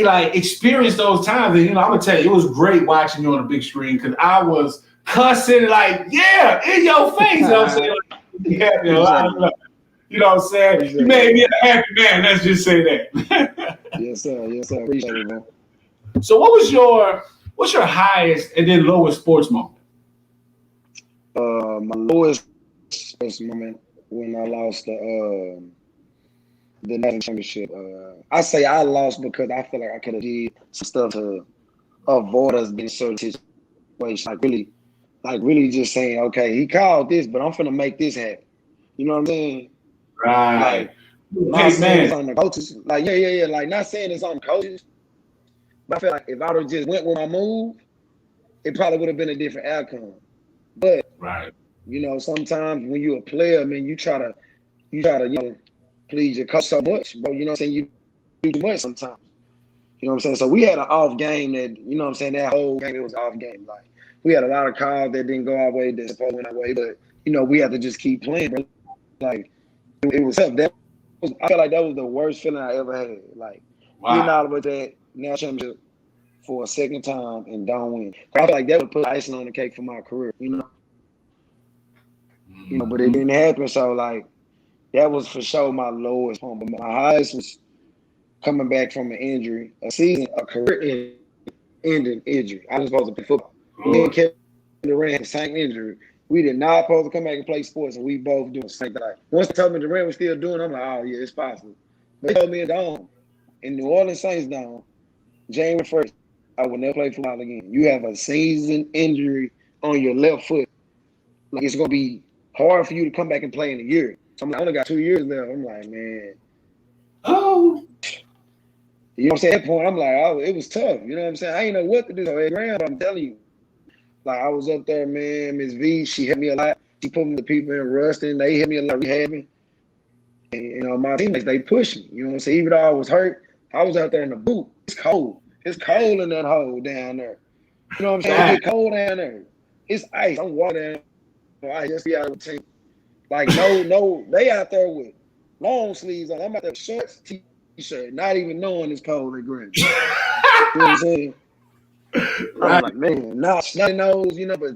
like experience those times. And I'm gonna tell you, it was great watching you on the big screen because I was cussing like, yeah, in your face. You know what I'm saying? Like, yeah, you know what I'm saying? You made me a happy man. Let's just say that. Yes, sir. Appreciate it, man. So what's your highest and then lowest sports moment? My lowest sports moment when I lost the national championship. I say I lost because I feel like I could have did some stuff to avoid us being certain situations. Like really just saying, okay, he called this, but I'm finna make this happen. You know what I'm saying? Right. Like, not saying it's on the coaches. Like, yeah. Like, not saying it's on the coaches. But I feel like if I would have just went with my move, it probably would have been a different outcome. But right, sometimes when you're a player, man, you try to please your coach so much, bro. You know what I'm saying? You do too much sometimes. You know what I'm saying? So we had an off game that, that whole game it was an off game. Like we had a lot of calls that didn't go our way, that supposed to went our way, but we had to just keep playing, bro. Like it was tough. I feel like that was the worst feeling I ever had. Like getting out of that national championship for a second time and don't win. I feel like that would put icing on the cake for my career, but it didn't happen. So like that was for sure my lowest point. But my highest was coming back from an injury, a career-ending injury. I was supposed to play football. Me and Kevin Durant had the same injury. We did not supposed to come back and play sports, and we both doing the same thing. Like, once they told me Durant was still doing it, I'm like, oh yeah, it's possible. But they told me it's gone. In New Orleans Saints down, January 1st, I will never play football again. You have a season injury on your left foot. Like, it's going to be hard for you to come back and play in a year. So I'm like, I only got 2 years left. I'm like, man. Oh. You know what I'm saying? At that point, I'm like, oh, it was tough. You know what I'm saying? I ain't know what to do. So at Graham, I'm telling you, like I was up there, man. Miss V, she helped me a lot. She put me the people in Ruston. They helped me a lot, rehabbing. And you know, my teammates, they pushed me. You know what I'm saying? Even though I was hurt, I was out there in the boot. It's cold. It's cold in that hole down there. You know what I'm saying? It's cold down there. It's ice. I'm walking down. I just be out of the team. Like no, they out there with long sleeves on. I'm out there with shorts, t-shirt, not even knowing it's cold at Grambling. You know what I'm saying? I'm like, man, snotty nose, you know, but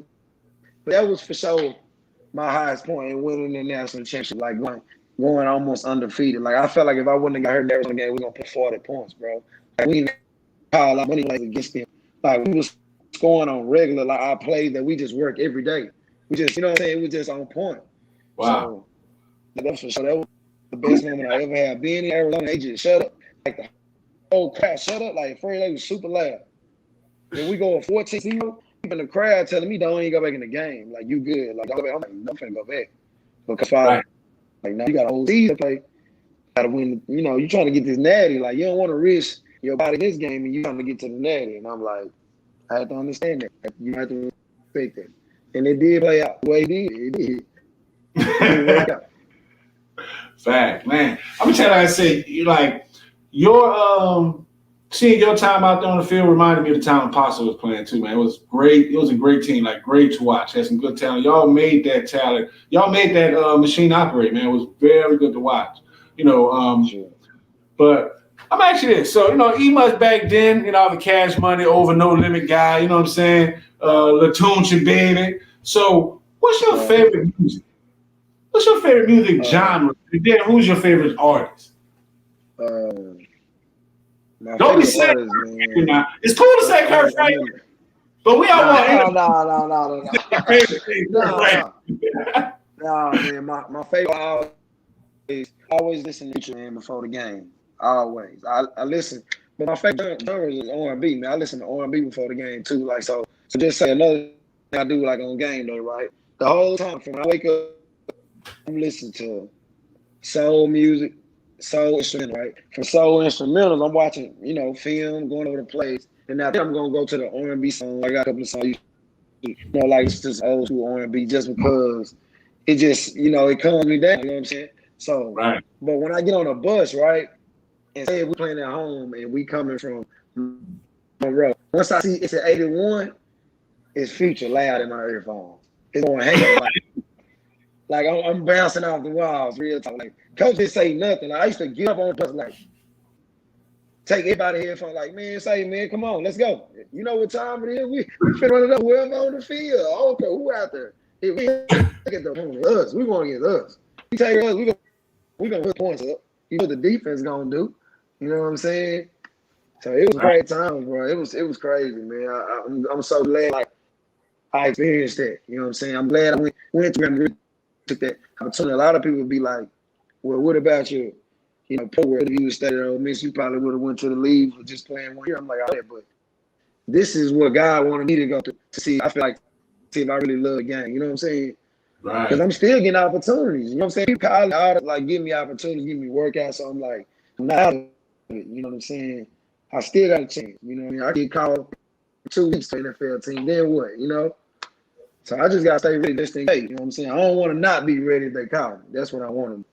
that was for sure my highest point in winning the national championship. Like going almost undefeated. Like I felt like if I wouldn't have got hurt in the Arizona game, we were gonna put 40 points, bro. Like we didn't call out money like against them. Like we was scoring on regular, like our plays that we just work every day. We just, you know what I'm saying? It was just on point. Wow. So that was the best moment I ever had. Being in Arizona, they just shut up. Like the whole crowd shut up. Like Freddie, they was super loud. When we go 14-0, people in the crowd telling me don't even go back in the game. Like you good. Like I'm like, I'm finna go back. Because like now you got a whole season to play. Gotta win, you know, you trying to get this natty. Like you don't want to risk your body this game and you trying to get to the natty. And I'm like, I have to understand that. You have to respect that. And it did play out the way it did. Fact, man. I'm gonna tell you, like I said, you like your seeing your time out there on the field reminded me of the time Apostle was playing too, man. It was great. It was a great team, like great to watch. Had some good talent. Y'all made that talent. Y'all made that machine operate, man. It was very good to watch. You know, but I'm actually this. So, you know, E-Much back then, you know, the cash money over no limit guy, you know what I'm saying? Latunche baby. So what's your favorite music? What's your favorite music genre? And then who's your favorite artist? Don't be saying now. It's cool to say Kurt Franklin, but we all want No, man. My favorite always listen to man before the game. Always. I listen, but my favorite genre is R&B, man. I listen to R&B before the game too. Like so just say another thing I do like on game day, right? The whole time from when I wake up, I'm listening to soul music, soul instrumental, right? From soul instrumentals, I'm watching, you know, film, going over the plays, and now I'm gonna go to the R&B song. I got a couple of songs, you know, like it's just old school R&B, just because it just, you know, it calms me down. You know what I'm saying? So, but when I get on a bus, right, and say we're playing at home and we coming from Monroe, once I see it's at 81, it's Future loud in my earphones. It's going hang like I'm bouncing off the walls, real time. Like coach didn't say nothing. Like, I used to get up on the bus, like take everybody headphones, like man, come on, let's go. You know what time it is? We finna run it up. Whoever on the field, I don't care who out there. If we get the opponent, us, we want to get us. We take us, we gonna put points up. You know what the defense gonna do. You know what I'm saying? So it was a great time, bro. It was crazy, man. I'm so glad like I experienced that. You know what I'm saying? I'm glad I went to Grambling, took that opportunity. A lot of people would be like, well, what about you? You know, if you would stayed at Ole Miss, you probably would have went to the league for just playing 1 year. I'm like, oh, yeah, but this is what God wanted me to go to see. I feel like see if I really love the game. You know what I'm saying? Right. Because I'm still getting opportunities. You know what I'm saying? People college, like give me opportunities, give me workouts. So I'm like, I'm not out of it. You know what I'm saying? I still got a chance. You know what I mean? I get called 2 weeks to the NFL team. Then what? You know? So I just gotta stay ready just in case. You know what I'm saying? I don't want to not be ready if they call me. That's what I want to.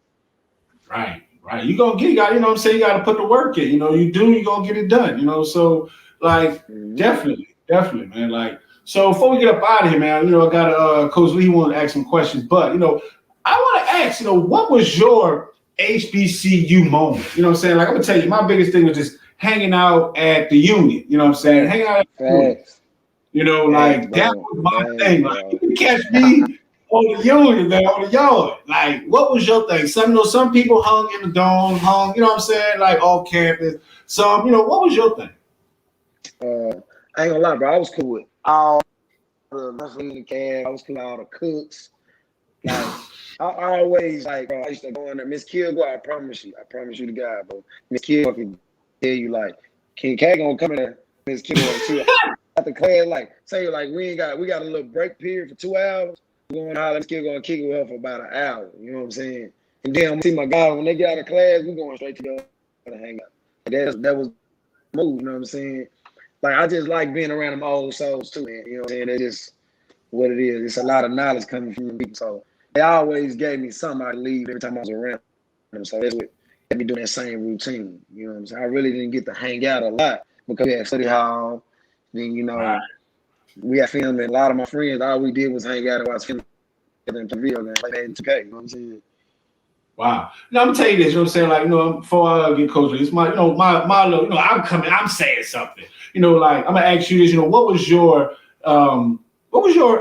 Right. You gonna get, you know what I'm saying? You gotta put the work in. You know, you gonna get it done. You know, so like definitely, man. Like, so before we get up out of here, man, you know, I got Coach Lee want to ask some questions, but you know, I want to ask, you know, what was your HBCU moment? You know what I'm saying? Like I'm gonna tell you, my biggest thing was just hanging out at the Union. You know what I'm saying? Hanging out at the Union. You know, like that was my thing. Like you can catch me on the Union, man, on the yard. Like, what was your thing? Some people hung in the dome, you know what I'm saying? Like off campus. Some, you know, what was your thing? I ain't gonna lie, bro. I was cool with all the wrestling in the cab. I was cool with all the cooks. Like, I always like, bro, I used to go in there. Miss Kilgore, I promise you the guy, bro. Miss Kilgore can tell you, like, Kincade gonna come in there. Miss Kilgore, too. At the class, like, say, like, we got a little break period for 2 hours. We're going to holler, Miss Kilgore gonna kick it with her for about an hour. You know what I'm saying? And then I'm gonna see my guys when they get out of class, we're going straight to go and hang out. That was move. You know what I'm saying? Like I just like being around them old souls too, man. You know what I'm saying? That's just what it is. It's a lot of knowledge coming from them people. So they always gave me something I leave every time I was around them. So that's what had me doing that same routine. You know what I'm saying? I really didn't get to hang out a lot because we had study hall. Then, you know, we had film, and a lot of my friends, all we did was hang out and watch film and play video games. Like that in 2K, you know what I'm saying? Wow. Now I'm gonna tell you this, you know what I'm saying? Like, you know, before I get coach, it's my, you know, my little, you know, I'm saying something. You know, like I'm gonna ask you this, you know, what was your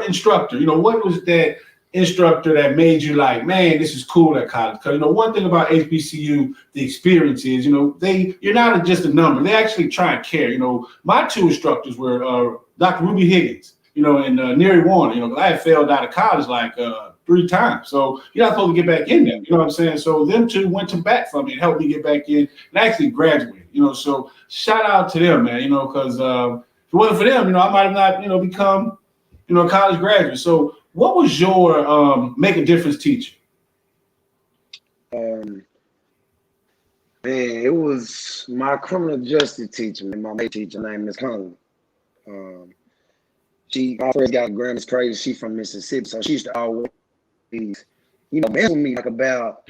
instructor? You know, what was that instructor that made you like, man, this is cool at college? Because you know, one thing about HBCU, the experience is, you know, you're not just a number. They actually try and care. You know, my two instructors were Dr. Ruby Higgins, you know, and Neri Warner. You know, because I had failed out of college like 3 times, so you're not supposed to get back in there. You know what I'm saying? So them two went to bat for me and helped me get back in and actually graduated. You know, so shout out to them, man. You know, because if it wasn't for them, you know, I might have not, you know, become, you know, a college graduate. So what was your make a difference teacher? Man, it was my criminal justice teacher, my math teacher named Miss Conley. I first got Grambling crazy. She from Mississippi, so she used to always, you know, mess with me like about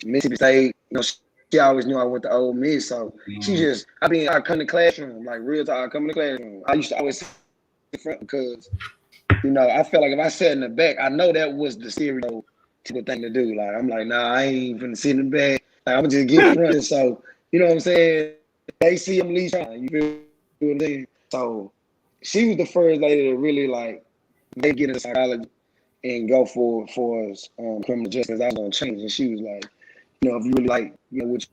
Mississippi State. You know, she always knew I went to Ole Miss, so she just, I come to classroom, like real talk, I come in the classroom. I used to always sit in front because, you know, I felt like if I sat in the back, I know that was the stereotypical thing to do. Like, I'm like, nah, I ain't finna sit in the back. Like, I'm just get in front. So, you know what I'm saying? They see him leave trying. You feel what I'm saying? So, she was the first lady that really, like, they get into psychology and go for criminal justice. I was gonna change. And she was like, you know, if you really like, you know, what you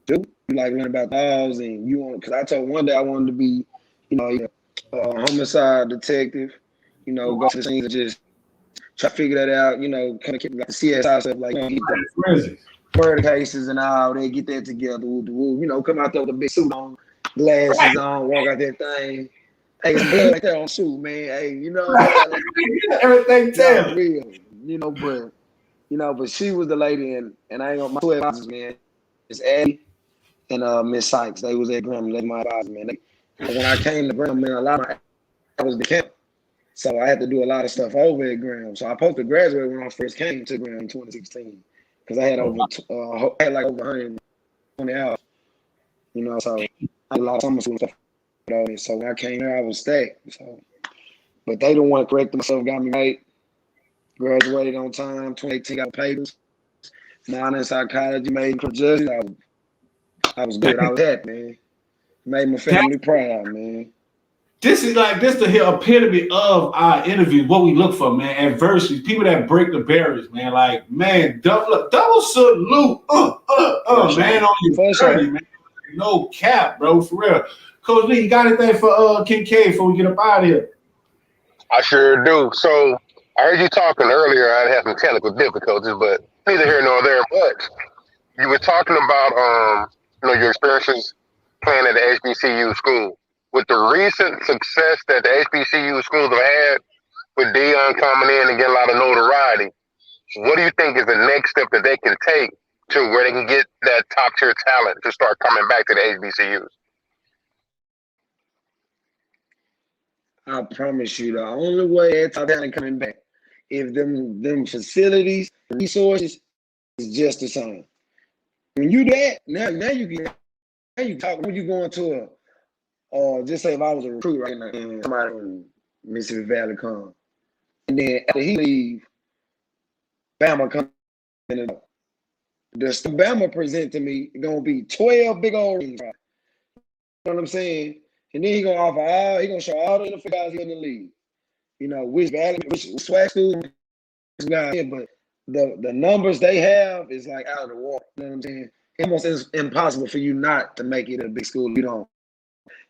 do, you like learn about laws and you want, because I told one day I wanted to be, you know, a homicide detective, you know, go to the scenes and just try to figure that out, you know, kind of keep like the CSI stuff, like, you know, murder cases and all, they get that together, you know, come out there with a big suit on, glasses on, walk out that thing. Hey, it's blood right there on suit, man. Hey, you know, everything tell real, you know, but she was the lady, and I ain't gonna, my two advisors, man, it's Addie and Miss Sykes. They was at Grambling, they my advisors, man. When I came to Grambling, man, a lot of I was the camp. So I had to do a lot of stuff over at Graham. So I supposed to graduate when I first came to Graham in 2016 because I had over 120 hours. You know, so I had a lot of summer school stuff. So when I came here, I was stacked. So, but they don't want to correct themselves, got me right. Graduated on time, 2018, got papers. Minor in psychology, made for justice. I was good. I was happy, man. Made my family proud, man. This is the epitome of our interviews, what we look for, man. Adversity, people that break the barriers, man. Like, man, double salute, man, on your journey, man. No cap, bro, for real. Coach Lee, you got anything for Kincade before we get up out of here? I sure do. So I heard you talking earlier. I had some technical difficulties, but neither here nor there. But you were talking about you know, your experiences playing at the HBCU school. With the recent success that the HBCU schools have had, with Dion coming in and getting a lot of notoriety, what do you think is the next step that they can take to where they can get that top tier talent to start coming back to the HBCUs? I promise you, the only way that top talent coming back, if them facilities, resources is just the same. When you do that, now you talk. When you going to just say if I was a recruit right now and somebody from Mississippi Valley come, and then after he leave, Bama come in. The Bama present to me gonna be 12 big old rings, right? You know what I'm saying? And then he gonna show all the other guys in the league. You know, which swag school guys, but the numbers they have is like out of the water. You know what I'm saying? Almost it's impossible for you not to make it a big school. You don't.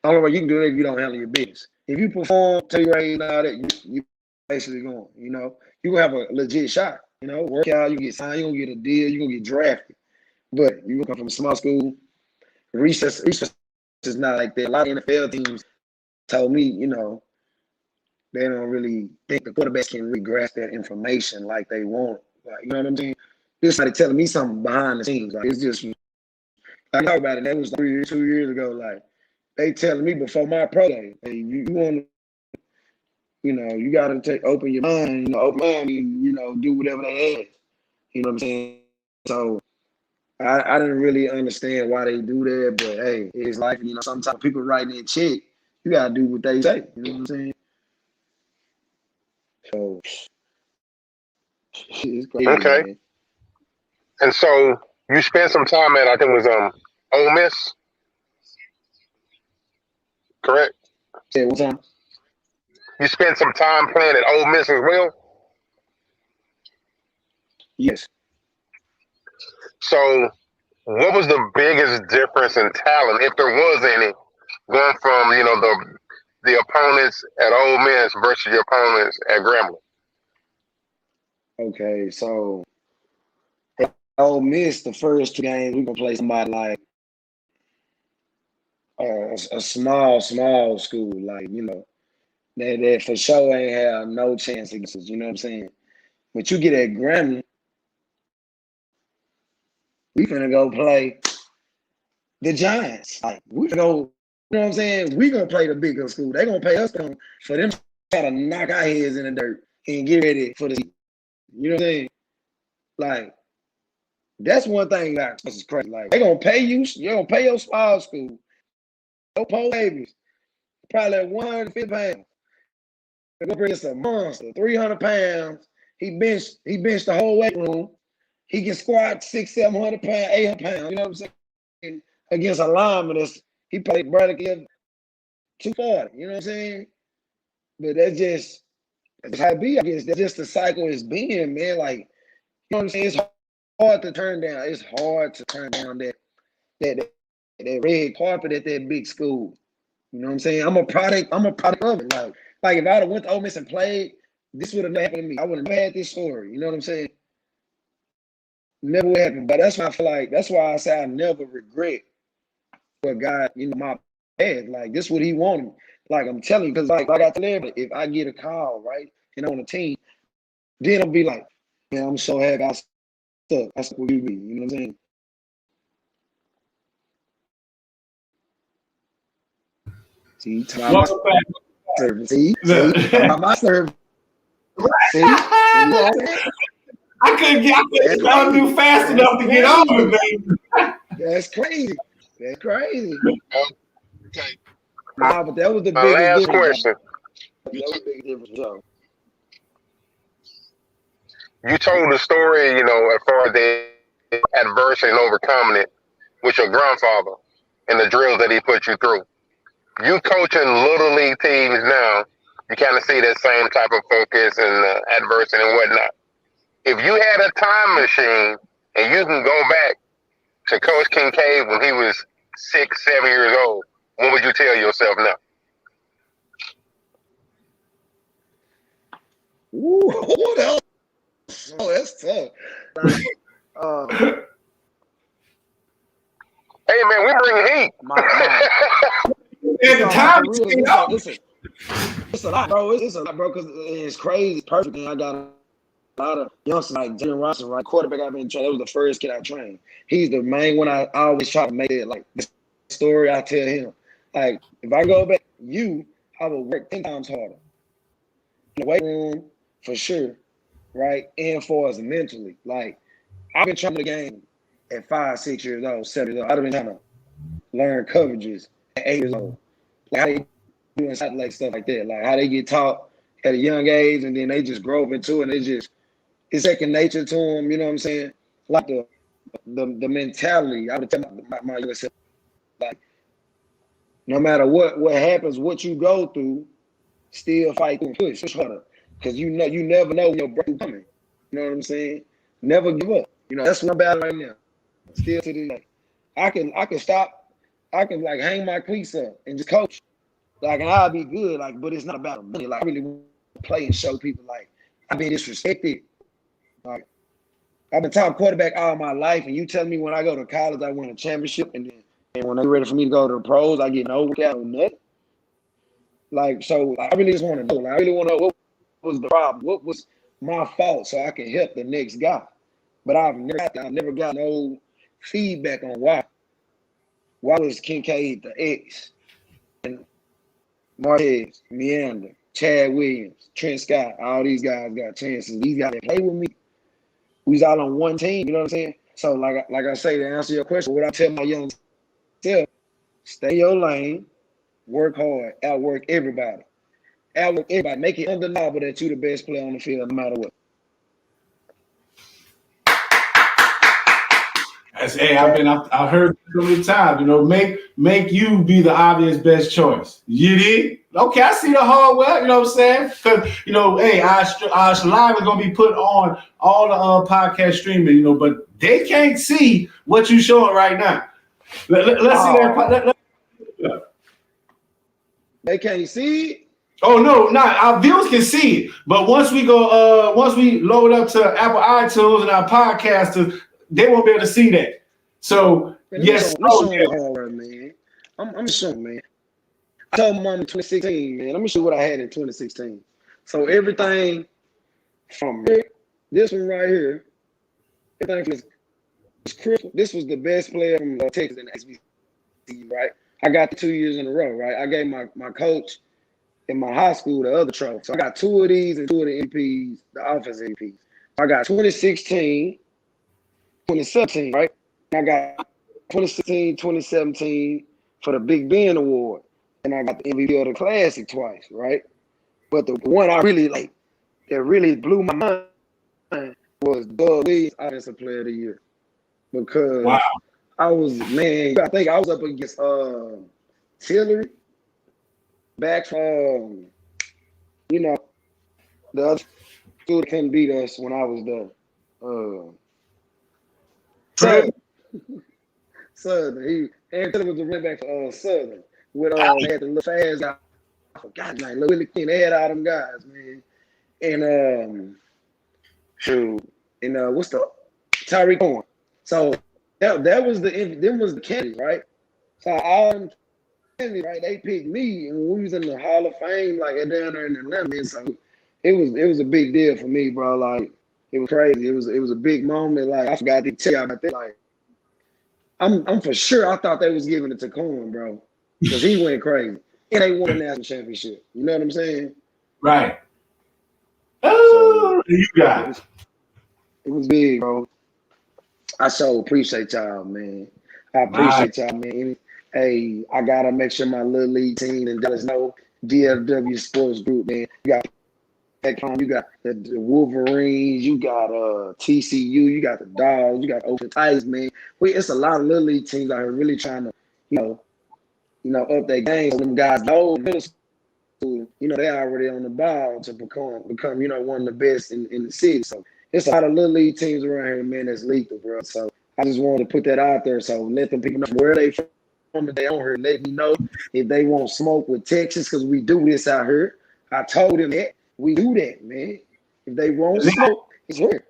The only way you can do it if you don't handle your business. If you perform, tell your age and all that, you basically going. You know, you gonna have a legit shot. You know, work out, you get signed, you gonna get a deal, you gonna get drafted. But you come from a small school, research is not like that. A lot of NFL teams told me, you know, they don't really think the quarterbacks can really grasp that information like they want. Like, you know what I'm saying? This somebody telling me something behind the scenes. Like, it's just I talk about it. That was 2 years ago. Like they telling me before my pro day, hey, you want to, you got to open your mind. Open mind. Do whatever they ask. You know what I'm saying? So I didn't really understand why they do that, but hey, it's like sometimes people writing that check, you gotta do what they say. You know what I'm saying? So it's crazy. Okay. Man. And so you spent some time at, I think it was Ole Miss, correct? Say what time? You spent some time playing at Ole Miss as well? Yes. So what was the biggest difference in talent, if there was any, going from, the opponents at Ole Miss versus your opponents at Grambling? Okay, so at Ole Miss, the first 2 games, we're going to play somebody like a small school, like, that for sure ain't have no chance against us, you know what I'm saying? But you get at Grambling, we finna go play the Giants. Like, we finna go, you know what I'm saying? We gonna play the bigger school. They gonna pay us for them to try to knock our heads in the dirt and get ready for the season. You know what I'm saying? Like, that's one thing that is crazy. Like, they gonna pay you, you're gonna pay your small school, your poor babies, probably at 150 pounds. They're gonna bring us a monster, 300 pounds. He benched the whole weight room. He can squat 600-700 pounds, 800 pounds. You know what I'm saying? Against a lineman he played Bradley 240. You know what I'm saying? But that's how it be. I guess that's just the cycle it's been, man. Like, you know what I'm saying? It's hard to turn down. It's hard to turn down that red carpet at that big school. You know what I'm saying? I'm a product of it. Like if I'd have went to Ole Miss and played, this would have never happened to me. I would have never had this story. You know what I'm saying? Never would happen. But that's why I feel like, that's why I say I never regret what God, my dad, like this what he wanted. Like I'm telling you, because like I got to live, if I get a call, right, and I'm on a team, then I'll be like, man, I'm so happy I stuck with you. You know what I'm saying? See, my service. See, my service. See, I couldn't do fast enough to get over, man. That's crazy. That's crazy. Okay. But that was the My biggest last difference. question. That was the biggest difference. So. You told the story, as far as the adversity and overcoming it with your grandfather and the drills that he put you through. You coaching little league teams now, you kind of see that same type of focus and adversity and whatnot. If you had a time machine and you can go back to Coach Kincade when he was 6, 7 years old, what would you tell yourself now? Ooh, what else? Oh, that's tough. Hey man, we bring heat. At the time, listen, it's a lot, bro. It's a lot, bro, because it's crazy. Perfect. And I got a lot of youngsters like Jalen Robinson, right? Quarterback I've been trained. That was the first kid I trained. He's the main one. I always try to make it like the story I tell him. Like, if I go back, I would work 10 times harder. In the weight room, for sure, right? And for us mentally. Like, I've been trying the game at 5, 6 years old, 7 years old. I've been trying to learn coverages at 8 years old. Like, how they doing satellite stuff like that. Like, how they get taught at a young age and then they just grow up into it. And it's second nature to them, you know what I'm saying? Like the mentality. I would tell my yourself, like, no matter what happens, what you go through, still fight through and push harder. Because you never know when your break coming. You know what I'm saying? Never give up. That's what I'm battling right now. Still to this day. I can stop. I can like hang my cleats up and just coach. Like, and I'll be good. Like, but it's not about money. Like, I really want to play and show people like I've been disrespected. Like, I've been top quarterback all my life, and you tell me when I go to college I win a championship, and when they're ready for me to go to the pros, I get no workout or nothing. Like, so I really just want to know. Like, I really want to know what was the problem, what was my fault, so I can help the next guy. But I've never got no feedback on why. Wallace Kincade, the X, and Marquez, Meander, Chad Williams, Trent Scott, all these guys got chances. These guys that play with me, we was all on one team, you know what I'm saying? So like I say, to answer your question, what I tell my young self, stay in your lane, work hard, outwork everybody. Outwork everybody. Make it undeniable that you're the best player on the field no matter what. I've heard so many times, make you be the obvious best choice. You did? Okay, I see the hard work, you know what I'm saying? Because, our live is going to be put on all the podcast streaming, but they can't see what you're showing right now. Let's see that. They can't see it? Oh, no, our viewers can see it. But once we load up to Apple iTunes and our podcasters, they won't be able to see that. So, man, yes. Man. I'm showing, man. I told my mom in 2016, man. Let me show you what I had in 2016. So, everything from this one right here, everything was critical. This was the best player from Texas in the SBC, right? I got 2 years in a row, right? I gave my coach in my high school the other trophy. So, I got 2 of these and 2 of the MPs, the offensive MPs. I got 2016. 2017, right? I got 2016, 2017 for the Big Ben Award. And I got the MVP of the Classic twice, right? But the one I really like, that really blew my mind was Doug Lee's Offensive Player of the Year. Because I think I was up against Tillery, back from, the other school that couldn't beat us when I was there. Southern. Aaron Tiller was the running back for Southern. With had the little fast guy. I forgot like Willie King. They had all them guys, man. And what's the Tyreek Horn. So that was the candidates, right? So all them candidates, right? They picked me, and we was in the Hall of Fame, like down there in Atlanta. Man. So it was a big deal for me, bro. Like. It was crazy. It was a big moment. Like I forgot to tell you about that. Like I'm for sure. I thought they was giving it to Cohen, bro, because he went crazy. And they won a national championship. You know what I'm saying? Right. Oh, so, you got it. It was big, bro. I so appreciate y'all, man. I appreciate y'all, man. Hey, I gotta make sure my little league team and Dallas know DFW Sports Group, man. You got the Wolverines, you got TCU, you got the Dogs, you got Oakland Tigers, man. It's a lot of little league teams out here really trying to, up their game. So them guys know middle school, they already on the ball to become, one of the best in the city. So it's a lot of little league teams around here, man, that's lethal, bro. So I just wanted to put that out there. So let them people know where they from, if they on here. Let me know if they want smoke with Texas, because we do this out here. I told them that. We do that, man. If they won't smoke, it's here.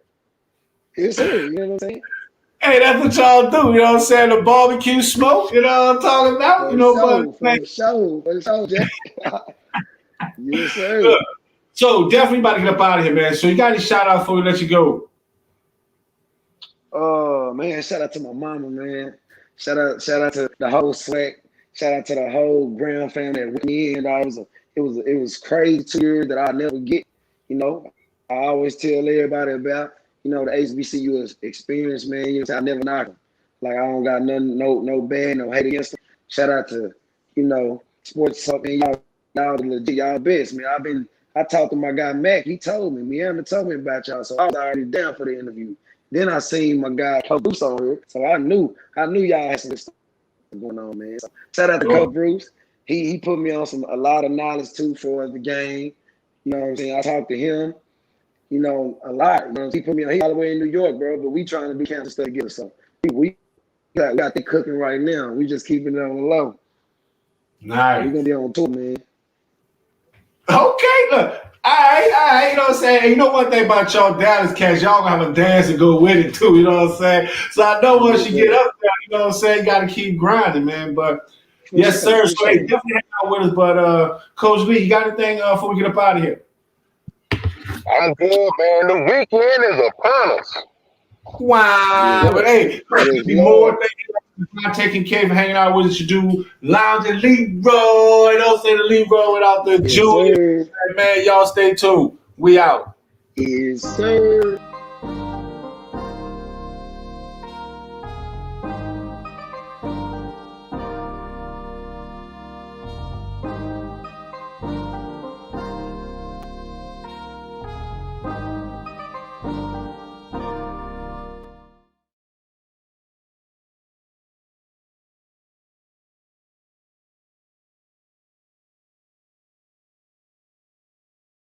It's here. You know what I'm saying? Hey, that's what y'all do. You know what I'm saying? The barbecue smoke. You know what I'm talking about? For sure, Jack. Yes, sir. Look, so definitely about to get up out of here, man. So you got any shout out before we let you go? Man, shout out to my mama, man. Shout out to the whole SWAC. Shout out to the whole Brown family that went me in. It was crazy 2 years that I'll never get. I always tell everybody about, the HBCU experience, man. I never knock them. Like, I don't got nothing, no bad, no hate against them. Shout out to, sports something. Y'all legit, y'all best, man. I talked to my guy Mac. He told me, Meander told me about y'all, so I was already down for the interview. Then I seen my guy Coach Bruce on here, so I knew y'all had some stuff going on, man. So shout out to Coach Bruce. He put me on a lot of knowledge too for the game. You know what I'm saying? I talked to him, a lot. He put me on. He all the way in New York, bro. But we trying to do cancer stuff together. So we got the cooking right now. We just keeping it on the low. Nice. We're gonna be on tour, man. Okay, look. All right, you know what I'm saying? And you know one thing about y'all Dallas cats, y'all gonna have a dance to go with it too, you know what I'm saying? So I know once you get up there, you know what I'm saying, you gotta keep grinding, man. But yes, sir. So hey, definitely hang out with us. But Coach Lee, you got anything before we get up out of here? I'm good, man. The weekend is upon us. Wow. But hey, there's be more things DeVante Kincade for hanging out with us. You do Lounge and Leroy. Don't say the Leroy without the Junior. Man, y'all stay tuned. We out. Yes, sir.